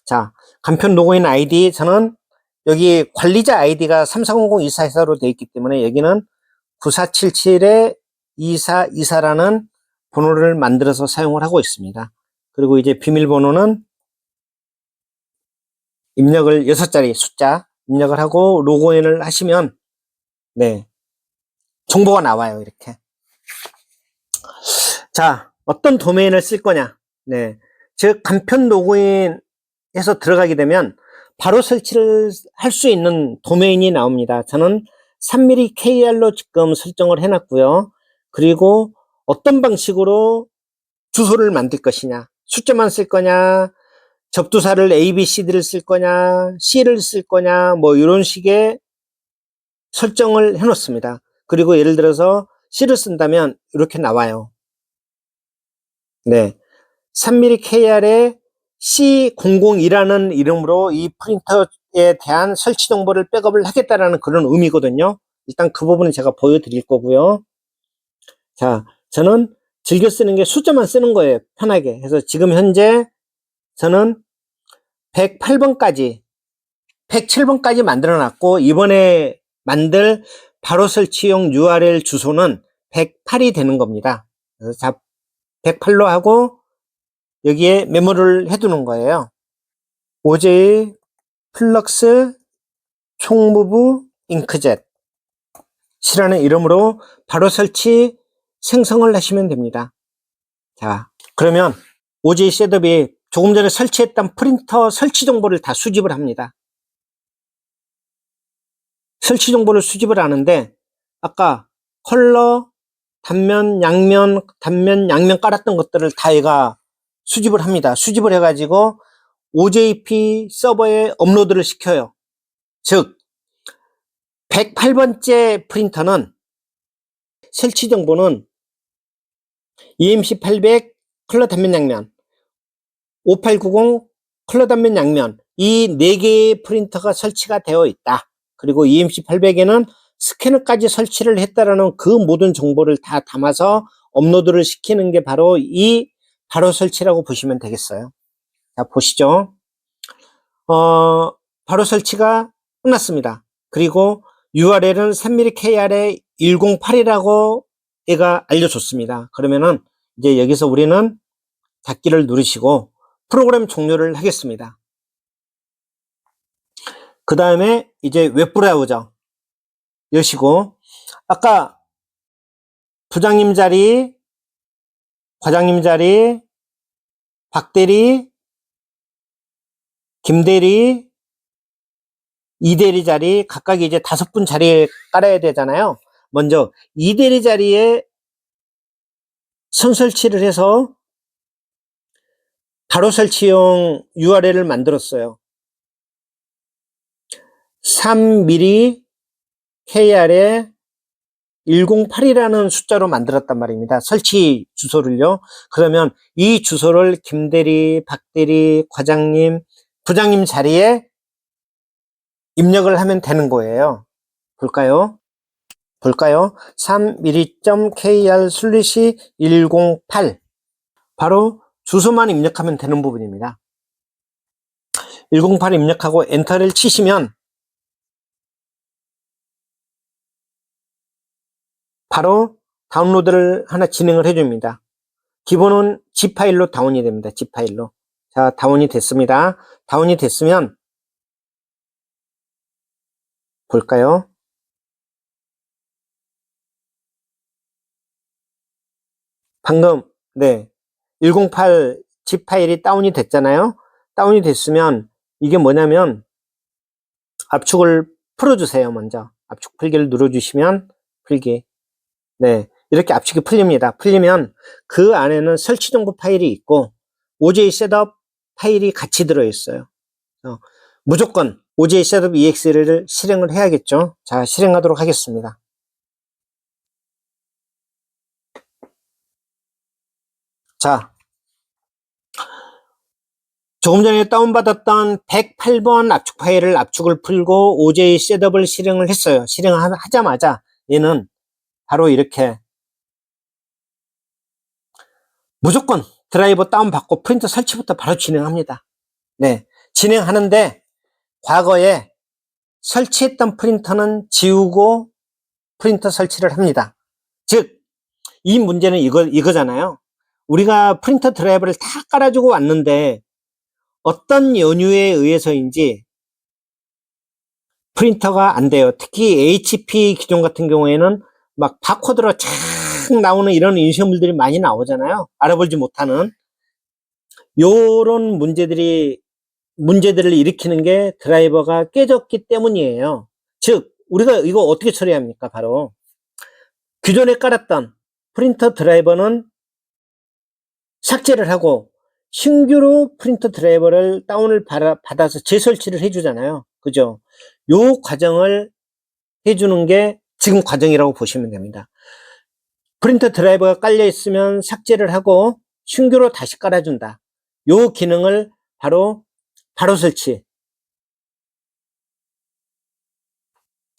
자, 간편 로그인 아이디, 저는 여기 관리자 아이디가 3400-2424로 되어 있기 때문에 여기는 9477-2424라는 번호를 만들어서 사용을 하고 있습니다. 그리고 이제 비밀번호는 입력을 6자리 숫자 입력을 하고 로그인을 하시면 네, 정보가 나와요. 이렇게. 자, 어떤 도메인을 쓸 거냐? 네, 즉 간편 로그인해서 들어가게 되면 바로 설치를 할 수 있는 도메인이 나옵니다. 저는 3mmkr로 지금 설정을 해놨고요. 그리고 어떤 방식으로 주소를 만들 것이냐, 숫자만 쓸 거냐, 접두사를 A, B, C, D를 쓸 거냐, C를 쓸 거냐, 뭐 이런 식의 설정을 해놓습니다. 그리고 예를 들어서 C를 쓴다면 이렇게 나와요. 네, 3mmkr에 C002라는 이름으로 이 프린터에 대한 설치 정보를 백업을 하겠다라는 그런 의미거든요. 일단 그 부분은 제가 보여드릴 거고요. 자, 저는 즐겨 쓰는 게 숫자만 쓰는 거예요. 편하게. 그래서 지금 현재 저는 108번까지 107번까지 만들어 놨고, 이번에 만들 바로 설치용 URL 주소는 108이 되는 겁니다. 그래서 108로 하고 여기에 메모를 해두는 거예요. OJ 플럭스 총무부 잉크젯 이라는 이름으로 바로 설치 생성을 하시면 됩니다. 자, 그러면 OJ 셋업이 조금 전에 설치했던 프린터 설치 정보를 다 수집을 합니다. 설치 정보를 수집을 하는데, 아까 컬러, 단면, 양면 깔았던 것들을 다 얘가 수집을 합니다. 수집을 해가지고 OJP 서버에 업로드를 시켜요. 즉 108번째 프린터는 설치 정보는 EMC800 컬러 단면 양면, 5890 컬러 단면 양면, 이 4개의 프린터가 설치가 되어 있다. 그리고 EMC800에는 스캐너까지 설치를 했다라는 그 모든 정보를 다 담아서 업로드를 시키는 게 바로 이 바로 설치라고 보시면 되겠어요. 자, 보시죠. 바로 설치가 끝났습니다. 그리고 URL은 3mm KR의 108이라고 얘가 알려줬습니다. 그러면은 이제 여기서 우리는 닫기를 누르시고 프로그램 종료를 하겠습니다. 그 다음에 이제 웹브라우저 여시고, 아까 부장님 자리, 과장님 자리, 박대리, 김대리, 이대리 자리 각각 이제 5분 자리에 깔아야 되잖아요. 먼저 이대리 자리에 선설치를 해서 바로 설치용 URL을 만들었어요. 3mm KR에 108이라는 숫자로 만들었단 말입니다. 설치 주소를요. 그러면 이 주소를 김대리, 박대리, 과장님, 부장님 자리에 입력을 하면 되는 거예요. 볼까요? 3mm.kr/108 바로 주소만 입력하면 되는 부분입니다. 108 입력하고 엔터를 치시면 바로 다운로드를 하나 진행을 해줍니다. 기본은 zip 파일로 다운이 됩니다. zip 파일로. 자, 다운이 됐습니다. 다운이 됐으면 볼까요? 방금 108 zip 파일이 다운이 됐잖아요. 다운이 됐으면 이게 뭐냐면 압축을 풀어주세요. 먼저 압축 풀기를 눌러주시면 풀기. 이렇게 압축이 풀립니다. 풀리면 그 안에는 설치 정보 파일이 있고 OJ 셋업 파일이 같이 들어있어요. 무조건 OJ 셋업 EXE를 실행을 해야겠죠. 자, 실행하도록 하겠습니다. 자, 조금 전에 다운받았던 108번 압축 파일을 압축을 풀고 OJ 셋업을 실행을 했어요. 실행하자마자 얘는 바로 이렇게 무조건 드라이버 다운받고 프린터 설치부터 바로 진행합니다. 진행하는데 과거에 설치했던 프린터는 지우고 프린터 설치를 합니다. 즉, 이 문제는 이거잖아요. 우리가 프린터 드라이버를 다 깔아주고 왔는데 어떤 연유에 의해서인지 프린터가 안 돼요. 특히 HP 기종 같은 경우에는 막 바코드로 쫙 나오는 이런 인쇄물들이 많이 나오잖아요. 알아보지 못하는 요런 문제들을 일으키는 게 드라이버가 깨졌기 때문이에요. 즉, 우리가 이거 어떻게 처리합니까? 바로 기존에 깔았던 프린터 드라이버는 삭제를 하고 신규로 프린터 드라이버를 다운을 받아서 재설치를 해주잖아요. 그죠? 요 과정을 해주는 게 지금 과정이라고 보시면 됩니다. 프린터 드라이버가 깔려 있으면 삭제를 하고 신규로 다시 깔아준다. 요 기능을 바로 설치.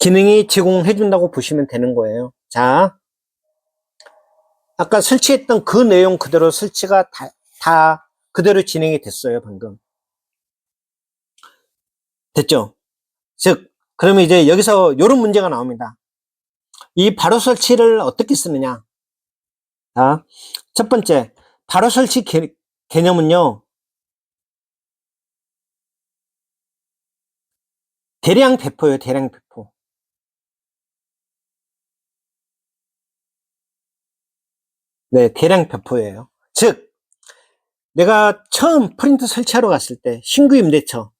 기능이 제공해 준다고 보시면 되는 거예요. 자, 아까 설치했던 그 내용 그대로 설치가 다 그대로 진행이 됐어요, 방금. 됐죠? 즉, 그러면 이제 여기서 이런 문제가 나옵니다. 이 바로 설치를 어떻게 쓰느냐? 자, 첫 번째, 바로 설치 개념은요, 대량 배포예요, 대량 배포. 네, 대량 배포예요. 즉, 내가 처음 프린터 설치하러 갔을 때, 신규 임대차,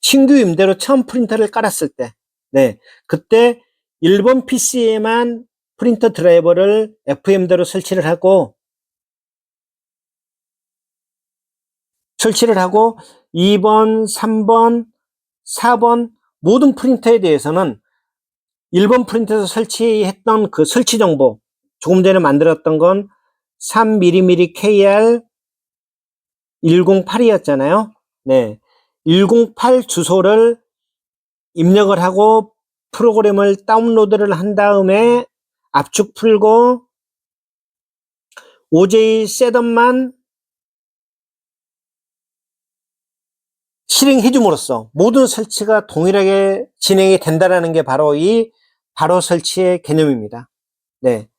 신규 임대로 처음 프린터를 깔았을 때, 네, 그때 1번 PC에만 프린터 드라이버를 FM대로 설치를 하고 2번, 3번, 4번 모든 프린터에 대해서는 1번 프린터에서 설치했던 그 설치 정보, 조금 전에 만들었던 건 3mm KR 108이었잖아요. 네. 108 주소를 입력을 하고 프로그램을 다운로드를 한 다음에 압축 풀고 OJ 셋업만 실행해 줌으로써 모든 설치가 동일하게 진행이 된다는 게 바로 이 바로 설치의 개념입니다. 네.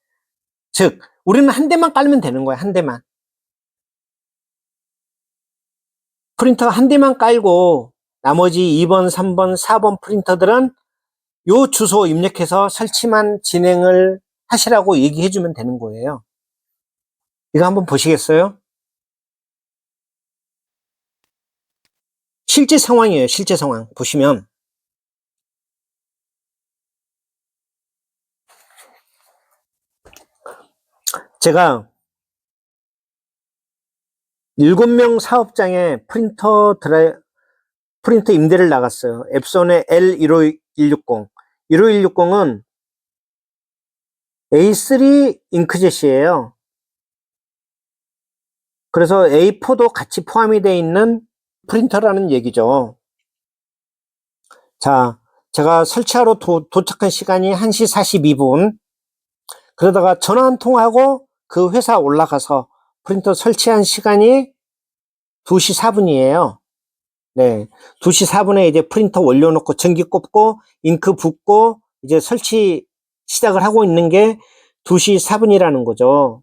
즉, 우리는 한 대만 깔면 되는 거야, 한 대만. 프린터 한 대만 깔고 나머지 2번, 3번, 4번 프린터들은 요 주소 입력해서 설치만 진행을 하시라고 얘기해 주면 되는 거예요. 이거 한번 보시겠어요? 실제 상황이에요, 실제 상황. 보시면 제가 7명 사업장에 프린터 임대를 나갔어요. 앱손의 L15160. 15160은 A3 잉크젯이에요. 그래서 A4도 같이 포함이 되어 있는 프린터라는 얘기죠. 자, 제가 설치하러 도착한 시간이 1시 42분. 그러다가 전화 한 통하고 그 회사 올라가서 프린터 설치한 시간이 2시 4분이에요. 네. 2시 4분에 이제 프린터 올려놓고 전기 꼽고 잉크 붓고 이제 설치 시작을 하고 있는 게 2시 4분이라는 거죠.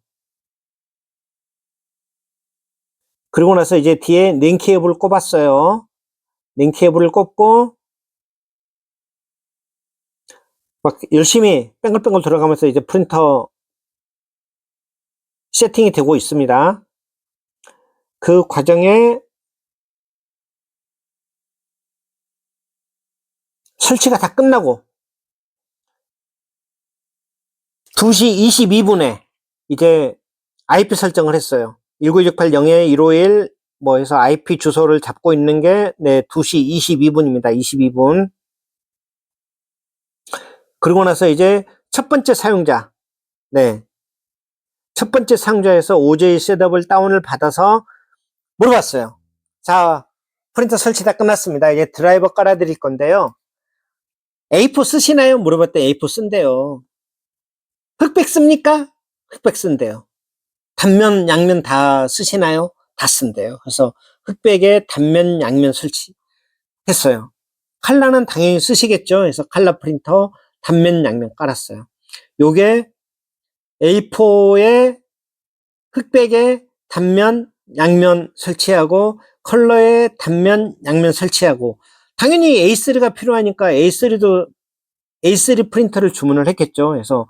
그리고 나서 이제 뒤에 랜 케이블을 꼽았어요. 랜 케이블을 꼽고 막 열심히 뺑글뺑글 들어가면서 이제 프린터 세팅이 되고 있습니다. 그 과정에 설치가 다 끝나고 2시 22분에 이제 IP 설정을 했어요. 19680-151 뭐 해서 IP 주소를 잡고 있는 게 네, 2시 22분입니다. 22분. 그리고 나서 이제 첫 번째 사용자, 네, 첫 번째 사용자에서 OJ 셋업을 다운을 받아서 물어봤어요. 자, 프린터 설치 다 끝났습니다. 이제 드라이버 깔아드릴 건데요. A4 쓰시나요? 물어봤더니 A4 쓴대요. 흑백 씁니까? 흑백 쓴대요. 단면, 양면 다 쓰시나요? 다 쓴대요. 그래서 흑백에 단면, 양면 설치했어요. 칼라는 당연히 쓰시겠죠. 그래서 칼라 프린터 단면, 양면 깔았어요. 요게 A4에 흑백에 단면, 양면 설치하고 컬러에 단면, 양면 설치하고 당연히 A3가 필요하니까 A3 프린터를 주문을 했겠죠. 그래서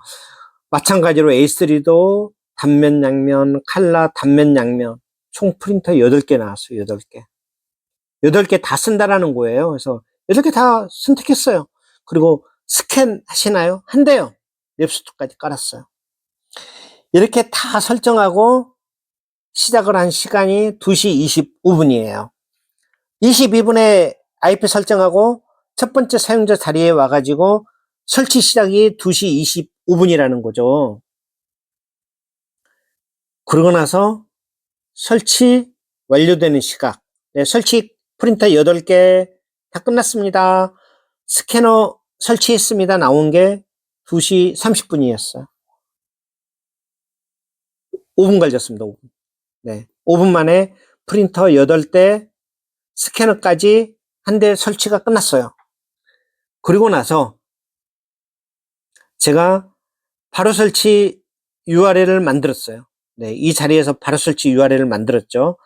마찬가지로 A3도 단면, 양면, 칼라, 단면, 양면 총 프린터 8개 나왔어요. 8개. 8개 다 쓴다라는 거예요. 그래서 8개 다 선택했어요. 그리고 스캔 하시나요? 한대요. 랩스토까지 깔았어요. 이렇게 다 설정하고 시작을 한 시간이 2시 25분이에요. 22분에 IP 설정하고 첫 번째 사용자 자리에 와가지고 설치 시작이 2시 25분이라는 거죠. 그러고 나서 설치 완료되는 시각. 네, 설치 프린터 8개 다 끝났습니다. 스캐너 설치했습니다. 나온 게 2시 30분이었어요. 5분 걸렸습니다. 5분. 네. 5분 만에 프린터 8대, 스캐너까지 한 대 설치가 끝났어요. 그리고 나서 제가 바로 설치 URL을 만들었어요. 네, 이 자리에서 바로 설치 URL을 만들었죠.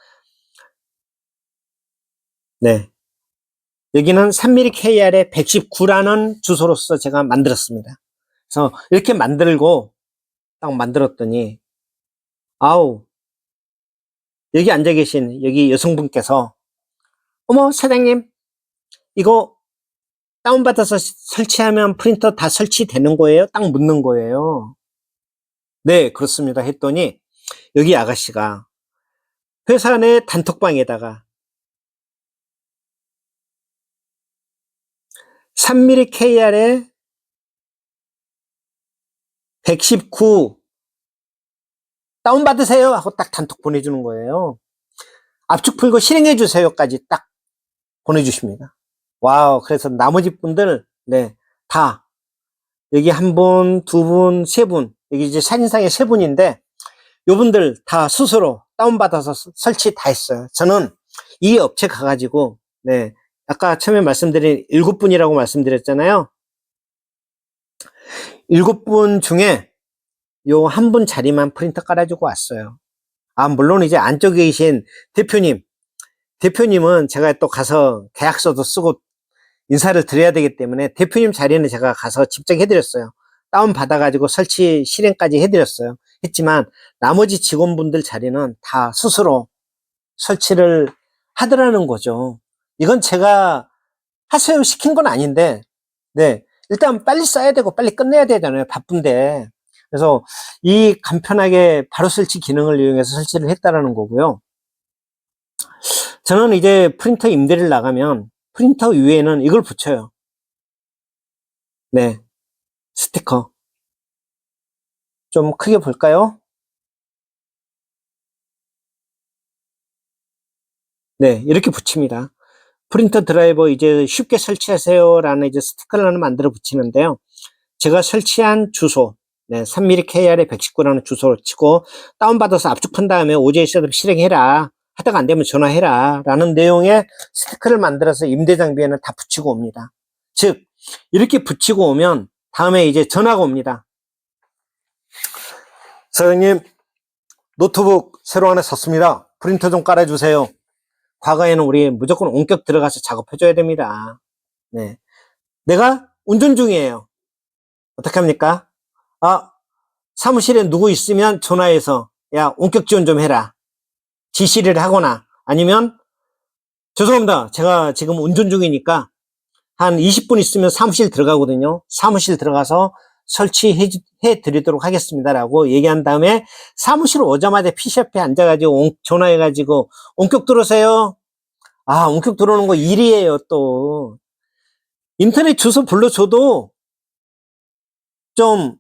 네. 여기는 3mmKR의 119라는 주소로서 제가 만들었습니다. 그래서 이렇게 만들고 딱 만들었더니, 아우, 여기 앉아 계신 여기 여성분께서, 어머, 사장님, 이거 다운받아서 설치하면 프린터 다 설치되는 거예요? 딱 묻는 거예요. 네, 그렇습니다. 했더니, 여기 아가씨가 회사 내 단톡방에다가 3mmKR에 119 다운받으세요 하고 딱 단톡 보내주는 거예요. 압축 풀고 실행해주세요까지 딱 보내주십니다. 와우, 그래서 나머지 분들, 네, 다, 여기 한 분, 두 분, 세 분, 여기 이제 사진상에 세 분인데, 요분들 다 스스로 다운받아서 설치 다 했어요. 저는 이 업체 가가지고, 네, 아까 처음에 말씀드린 7분이라고 말씀드렸잖아요. 7분 중에 요 한 분 자리만 프린터 깔아주고 왔어요. 아, 물론 이제 안쪽에 계신 대표님은 제가 또 가서 계약서도 쓰고 인사를 드려야 되기 때문에 대표님 자리는 제가 가서 직접 해드렸어요. 다운 받아가지고 설치 실행까지 해드렸어요. 했지만 나머지 직원분들 자리는 다 스스로 설치를 하더라는 거죠. 이건 제가 하세요 시킨 건 아닌데, 네, 일단 빨리 써야 되고 빨리 끝내야 되잖아요. 바쁜데. 그래서 이 간편하게 바로 설치 기능을 이용해서 설치를 했다라는 거고요. 저는 이제 프린터 임대를 나가면 프린터 위에는 이걸 붙여요. 네, 스티커. 좀 크게 볼까요? 네, 이렇게 붙입니다. 프린터 드라이버 이제 쉽게 설치하세요 라는 이제 스티커를 하나 만들어 붙이는데요. 제가 설치한 주소, 네, 3mmKR의 119라는 주소를 치고 다운받아서 압축 푼 다음에 OJ 셋업 실행해라. 하다가 안 되면 전화해라. 라는 내용의 스티커를 만들어서 임대 장비에는 다 붙이고 옵니다. 즉, 이렇게 붙이고 오면 다음에 이제 전화가 옵니다. 사장님, 노트북 새로 하나 샀습니다. 프린터 좀 깔아주세요. 과거에는 우리 무조건 원격 들어가서 작업해줘야 됩니다. 네. 내가 운전 중이에요. 어떻게 합니까? 아, 사무실에 누구 있으면 전화해서 야, 원격 지원 좀 해라. 지시를 하거나 아니면 죄송합니다. 제가 지금 운전 중이니까 한 20분 있으면 사무실 들어가거든요. 사무실 들어가서 설치해 드리도록 하겠습니다라고 얘기한 다음에 사무실 오자마자 PC 앞에 앉아가지고 전화해가지고 원격 들어오세요. 아, 원격 들어오는 거 일이에요. 또 인터넷 주소 불러줘도 좀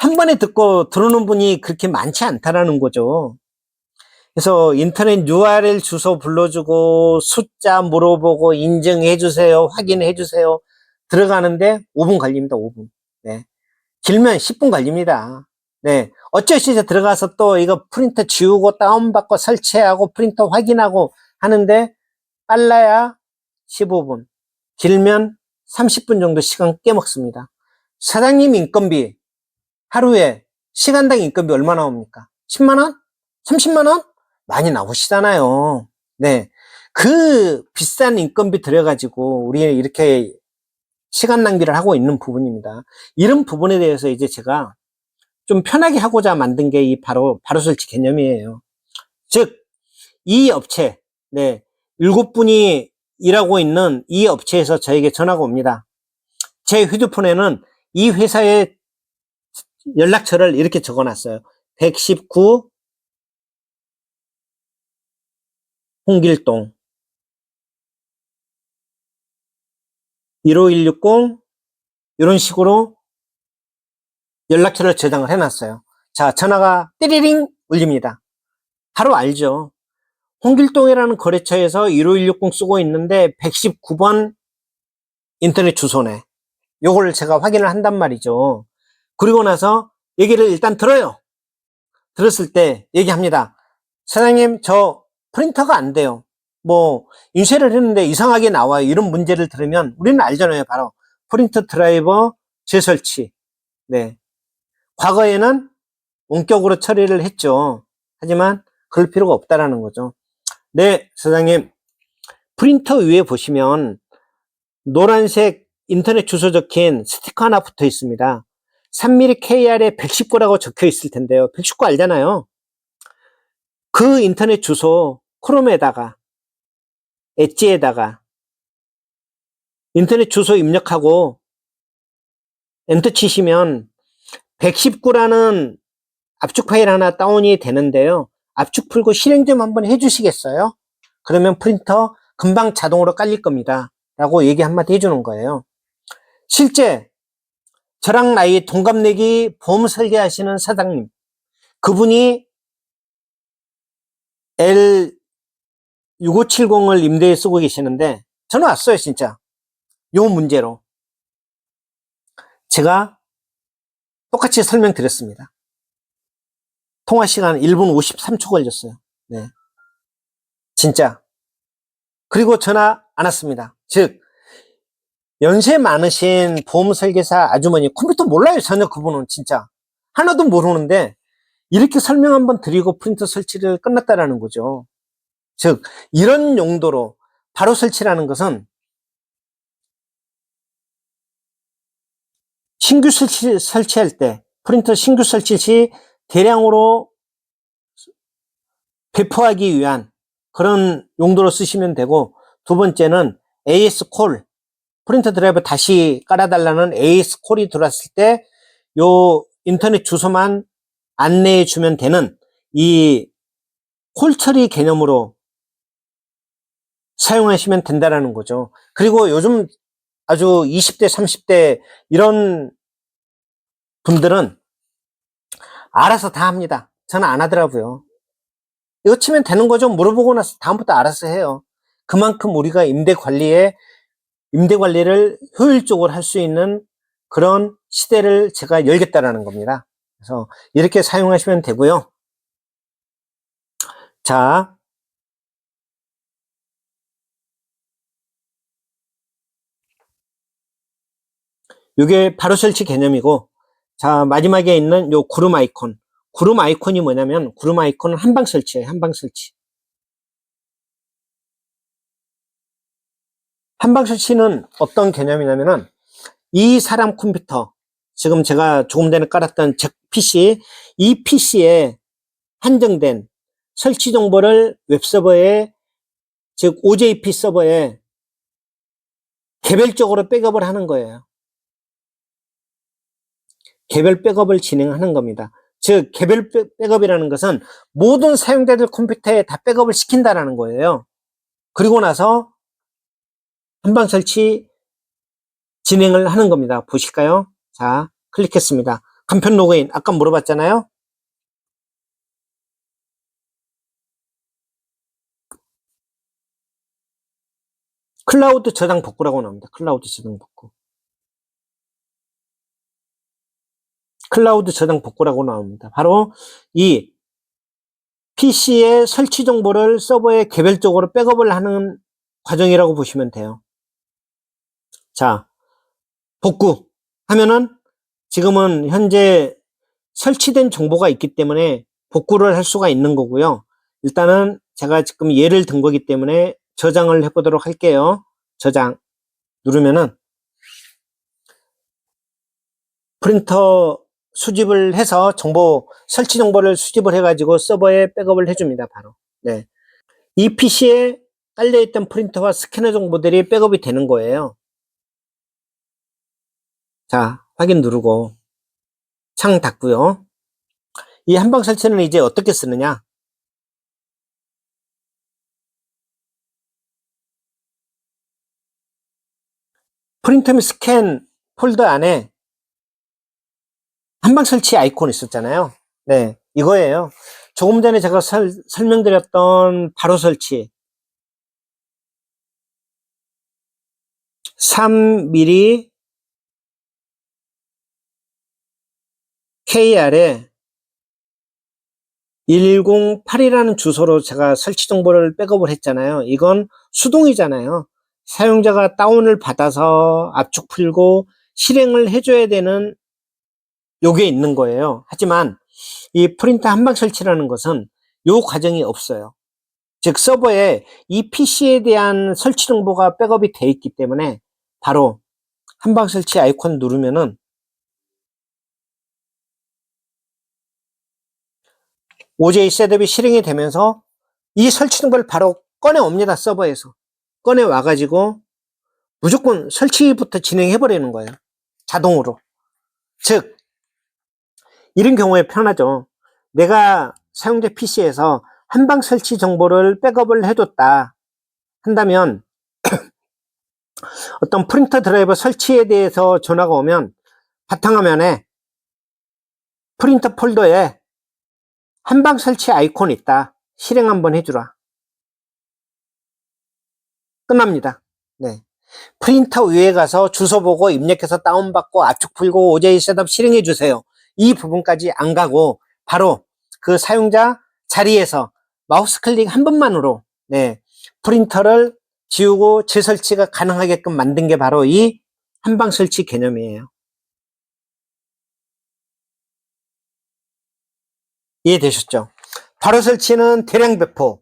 한 번에 듣고 들어오는 분이 그렇게 많지 않다라는 거죠. 그래서 인터넷 URL 주소 불러주고 숫자 물어보고 인증해주세요, 확인해주세요 들어가는데 5분 걸립니다. 5분. 네. 길면 10분 걸립니다. 네. 어쩔 수 없이 들어가서 또 이거 프린터 지우고 다운받고 설치하고 프린터 확인하고 하는데 빨라야 15분, 길면 30분 정도 시간 깨먹습니다. 사장님 인건비 하루에 시간당 인건비 얼마 나옵니까? 10만원? 30만원? 많이 나오시잖아요. 네. 그 비싼 인건비 들여가지고 우리 이렇게 시간 낭비를 하고 있는 부분입니다. 이런 부분에 대해서 이제 제가 좀 편하게 하고자 만든 게 이 바로 설치 개념이에요. 즉, 이 업체, 네, 7분이 일하고 있는 이 업체에서 저에게 전화가 옵니다. 제 휴대폰에는 이 회사의 연락처를 이렇게 적어놨어요. 119 홍길동 15160 이런 식으로 연락처를 저장을 해놨어요. 자, 전화가 띠리링 울립니다. 바로 알죠. 홍길동이라는 거래처에서 15160 쓰고 있는데 119번 인터넷 주소네. 요걸 제가 확인을 한단 말이죠. 그리고 나서 얘기를 일단 들어요. 들었을 때 얘기합니다. 사장님, 저 프린터가 안 돼요. 뭐 인쇄를 했는데 이상하게 나와요. 이런 문제를 들으면 우리는 알잖아요. 바로 프린터 드라이버 재설치. 네. 과거에는 원격으로 처리를 했죠. 하지만 그럴 필요가 없다라는 거죠. 네, 사장님. 프린터 위에 보시면 노란색 인터넷 주소 적힌 스티커 하나 붙어 있습니다. 3mm KR에 119라고 적혀 있을 텐데요. 119 알잖아요. 그 인터넷 주소 크롬에다가 엣지에다가 인터넷 주소 입력하고 엔터 치시면 119라는 압축 파일 하나 다운이 되는데요. 압축 풀고 실행 좀 한번 해주시겠어요? 그러면 프린터 금방 자동으로 깔릴 겁니다. 라고 얘기 한마디 해주는 거예요. 실제 저랑 나이 동갑내기 보험 설계하시는 사장님, 그분이 L6570을 임대에 쓰고 계시는데 전화 왔어요. 진짜 요 문제로 제가 똑같이 설명드렸습니다. 통화 시간 1분 53초 걸렸어요. 네, 진짜. 그리고 전화 안 왔습니다. 즉 연세 많으신 보험 설계사 아주머니, 컴퓨터 몰라요. 전혀. 그분은 진짜 하나도 모르는데 이렇게 설명 한번 드리고 프린터 설치를 끝났다라는 거죠. 즉 이런 용도로 바로 설치라는 것은 신규 설치할 때, 프린터 신규 설치 시 대량으로 배포하기 위한 그런 용도로 쓰시면 되고, 두 번째는 AS 콜, 프린터 드라이버 다시 깔아달라는 AS 콜이 들어왔을 때 요 인터넷 주소만 안내해 주면 되는 이 콜 처리 개념으로 사용하시면 된다라는 거죠. 그리고 요즘 아주 20대, 30대 이런 분들은 알아서 다 합니다. 저는 안 하더라고요. 이거 치면 되는 거죠. 물어보고 나서 다음부터 알아서 해요. 그만큼 우리가 임대 관리를 효율적으로 할 수 있는 그런 시대를 제가 열겠다라는 겁니다. 그래서 이렇게 사용하시면 되고요. 자, 이게 바로 설치 개념이고, 자, 마지막에 있는 요 구름 아이콘. 구름 아이콘이 뭐냐면, 구름 아이콘은 한방 설치예요. 한방 설치. 한방 설치는 어떤 개념이냐면은, 이 사람 컴퓨터, 지금 제가 조금 전에 깔았던 PC, 이 PC에 한정된 설치 정보를 웹서버에, 즉 OJP 서버에 개별적으로 백업을 하는 거예요. 개별 백업을 진행하는 겁니다. 즉 개별 백업이라는 것은 모든 사용자들 컴퓨터에 다 백업을 시킨다라는 거예요. 그리고 나서 한방 설치 진행을 하는 겁니다. 보실까요? 자, 클릭했습니다. 간편 로그인 아까 물어봤잖아요. 클라우드 저장 복구라고 나옵니다. 클라우드 저장 복구. 클라우드 저장 복구라고 나옵니다. 바로 이 PC의 설치 정보를 서버에 개별적으로 백업을 하는 과정이라고 보시면 돼요. 자, 복구 하면은 지금은 현재 설치된 정보가 있기 때문에 복구를 할 수가 있는 거고요. 일단은 제가 지금 예를 든 거기 때문에 저장을 해보도록 할게요. 저장 누르면은 프린터 수집을 해서 설치 정보를 수집을 해가지고 서버에 백업을 해줍니다. 바로. 네. 이 PC에 깔려있던 프린터와 스캐너 정보들이 백업이 되는 거예요. 자, 확인 누르고 창 닫고요. 이 한방 설치는 이제 어떻게 쓰느냐? 프린터 및 스캔 폴더 안에 한방 설치 아이콘 있었잖아요. 네, 이거예요. 조금 전에 제가 설명드렸던 바로 설치 3mm KR에 108이라는 주소로 제가 설치 정보를 백업을 했잖아요. 이건 수동이잖아요. 사용자가 다운을 받아서 압축 풀고 실행을 해줘야 되는 요게 있는 거예요. 하지만 이 프린터 한방 설치라는 것은 요 과정이 없어요. 즉 서버에 이 PC에 대한 설치 정보가 백업이 돼 있기 때문에 바로 한방 설치 아이콘 누르면은 OJ 셋업이 실행이 되면서 이 설치 정보를 바로 꺼내 옵니다. 서버에서 꺼내 와가지고 무조건 설치부터 진행해 버리는 거예요. 자동으로. 즉 이런 경우에 편하죠. 내가 사용자 PC에서 한방 설치 정보를 백업을 해뒀다 한다면 어떤 프린터 드라이버 설치에 대해서 전화가 오면 바탕화면에 프린터 폴더에 한방 설치 아이콘 있다. 실행 한번 해주라. 끝납니다. 네. 프린터 위에 가서 주소 보고 입력해서 다운받고 압축 풀고 OJ 셋업 실행해 주세요. 이 부분까지 안 가고 바로 그 사용자 자리에서 마우스 클릭 한 번만으로 네, 프린터를 지우고 재설치가 가능하게끔 만든 게 바로 이 한방 설치 개념이에요. 이해되셨죠? 바로 설치는 대량 배포.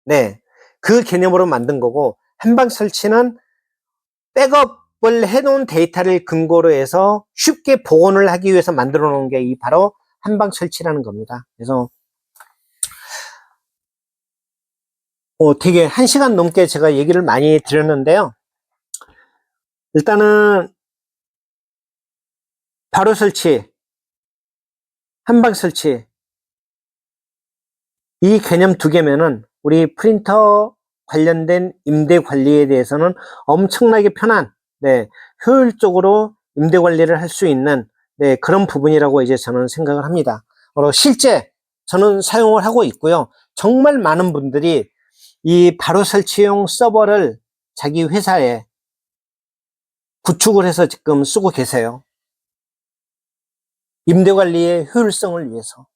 네. 그 개념으로 만든 거고, 한방 설치는 백업을 해놓은 데이터를 근거로 해서 쉽게 복원을 하기 위해서 만들어 놓은 게 이 바로 한방 설치라는 겁니다. 그래서 되게 1시간 넘게 제가 얘기를 많이 드렸는데요. 일단은 바로 설치, 한방 설치 이 개념 두 개면은 우리 프린터 관련된 임대 관리에 대해서는 엄청나게 편한, 네, 효율적으로 임대 관리를 할 수 있는 네, 그런 부분이라고 이제 저는 생각을 합니다. 실제 저는 사용을 하고 있고요. 정말 많은 분들이 이 바로 설치용 서버를 자기 회사에 구축을 해서 지금 쓰고 계세요. 임대 관리의 효율성을 위해서.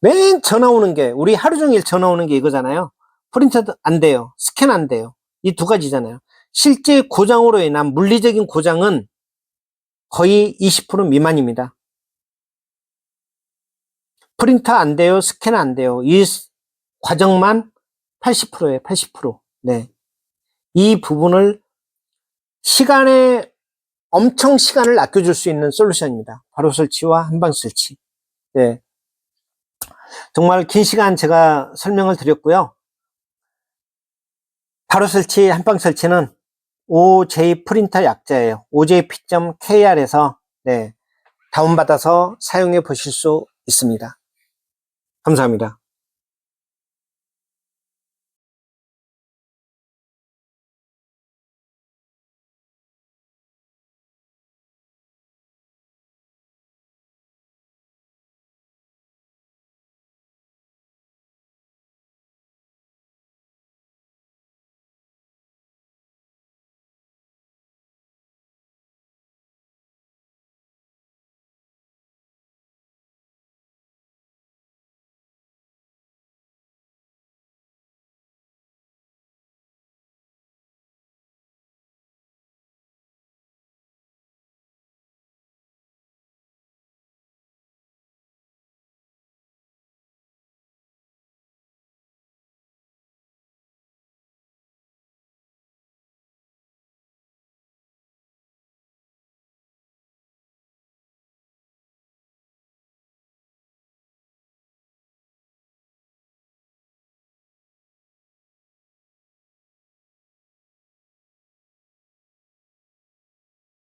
맨 전화 오는 게, 우리 하루 종일 전화 오는 게 이거잖아요. 프린터도 안 돼요. 스캔 안 돼요. 이 두 가지잖아요. 실제 고장으로 인한 물리적인 고장은 거의 20% 미만입니다. 프린터 안 돼요. 스캔 안 돼요. 이 과정만 80%예요. 80%. 네. 이 부분을 엄청 시간을 아껴줄 수 있는 솔루션입니다. 바로 설치와 한방 설치. 네. 정말 긴 시간 제가 설명을 드렸고요. 바로 설치, 한방 설치는 OJ 프린터 약자예요. ojp.kr에서 네, 다운받아서 사용해 보실 수 있습니다. 감사합니다.